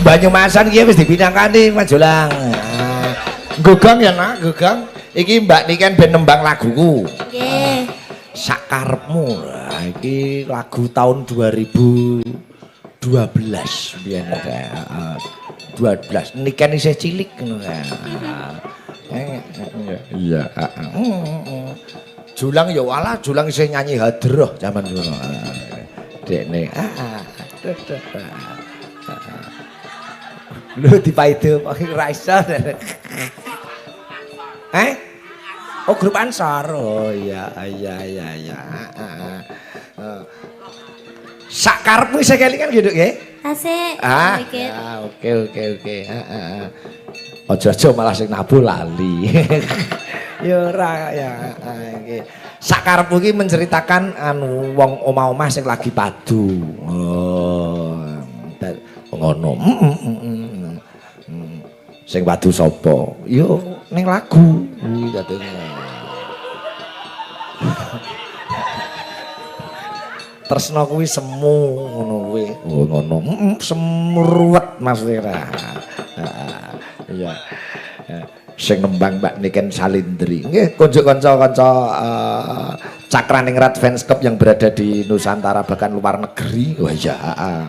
Banyumasan ki wis dipinangkani Majolang. Gugong ya nak, gugong. Iki Mbak Niken ben nembang laguku. Nggih. Sakarepmu. Nah, iki lagu tahun 2012 biyen ta. 12 Niken isih cilik ngono kae. Iya, Julang ya walah, Julang isih nyanyi hadroh zaman dulu. Dekne. Lu dipaido pakai ra iso. Oh grup Ansor. Oh iya. Sak karepmu isih kelingan gitu nggih? Tasik. Ya, oke. Aja malah sing nabu lali. Ya ora ya nggih. Sak karepmu iki menceritakan anu wong omah-omah sing lagi padu. Oh. Ngono. Sing padu sapa? Yo ning lagu kuwi katene. Tresno kuwi semu ngono kuwi. Oh ngono. Semruwet Mas Lera. Iya. Sing nembang Mbak Niken Salindri. Nggih, konjuk kanca-kanca Cakraningrat Fans Club yang berada di Nusantara bahkan luar negeri. Wah iya,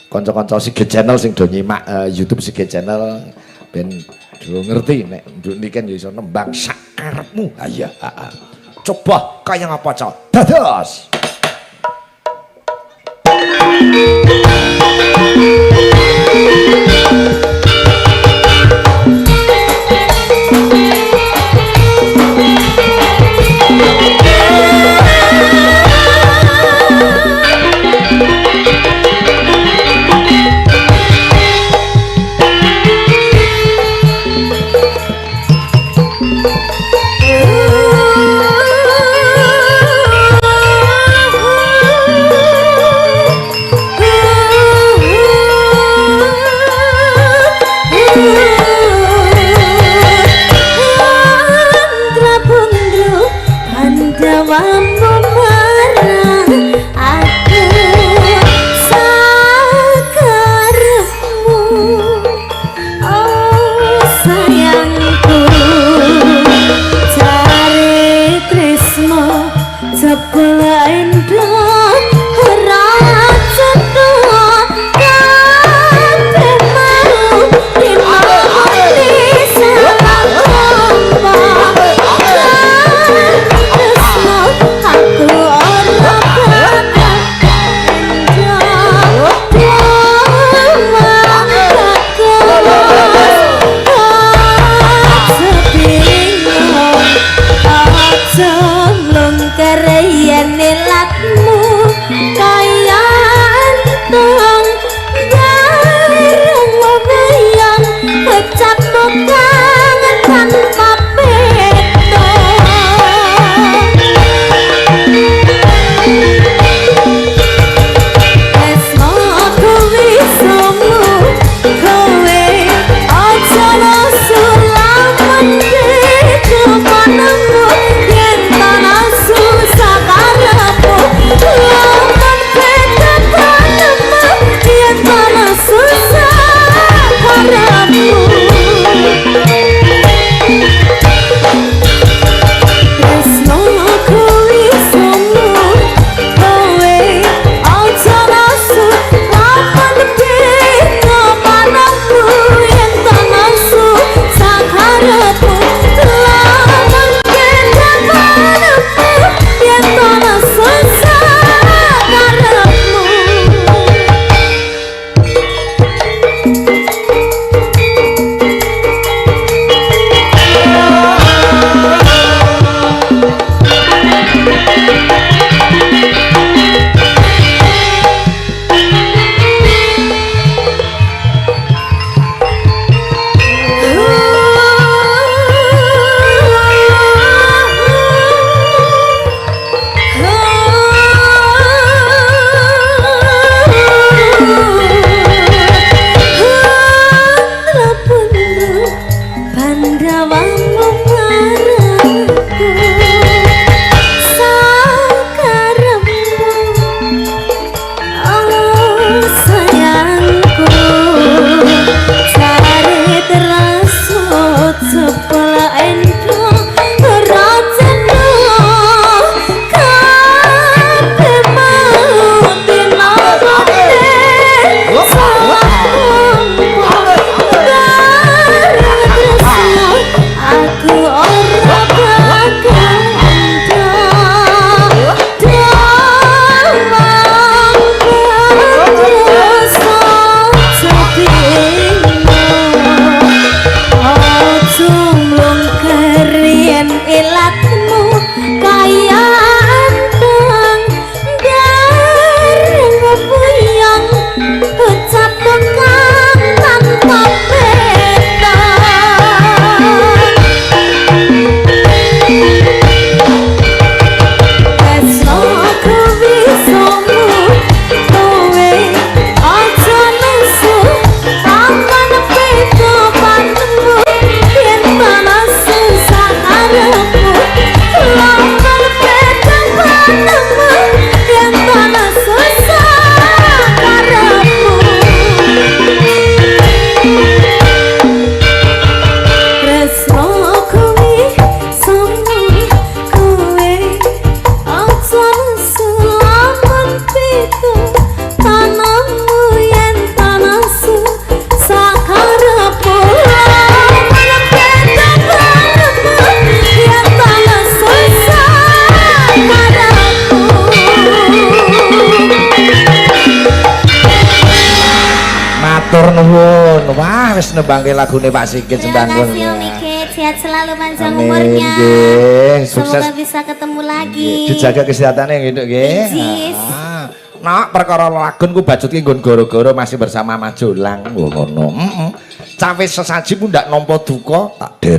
kanca-kanca Sige Channel sing do nyimak YouTube Sige Channel ben do ngerti nek Mbak Niken ya iso nembang sakarepmu. Ah iya, coba kaya ngapa, Cok? Dados. Matur nuwun. Wah, wis nembangke lagune Pak Sigit Terima sembangkun. kasih Om Ikit, sehat selalu panjang Amin, umurnya. nggih. Sukses. Semoga bisa ketemu lagi. Dijaga kesehatannya gitu nggih. Injis. Nak perkara lagun ku bajut ki nggon goro-goro masih bersama Majolang ngono. Heeh. Cawis sesaji ku ndak nampa duka tak derek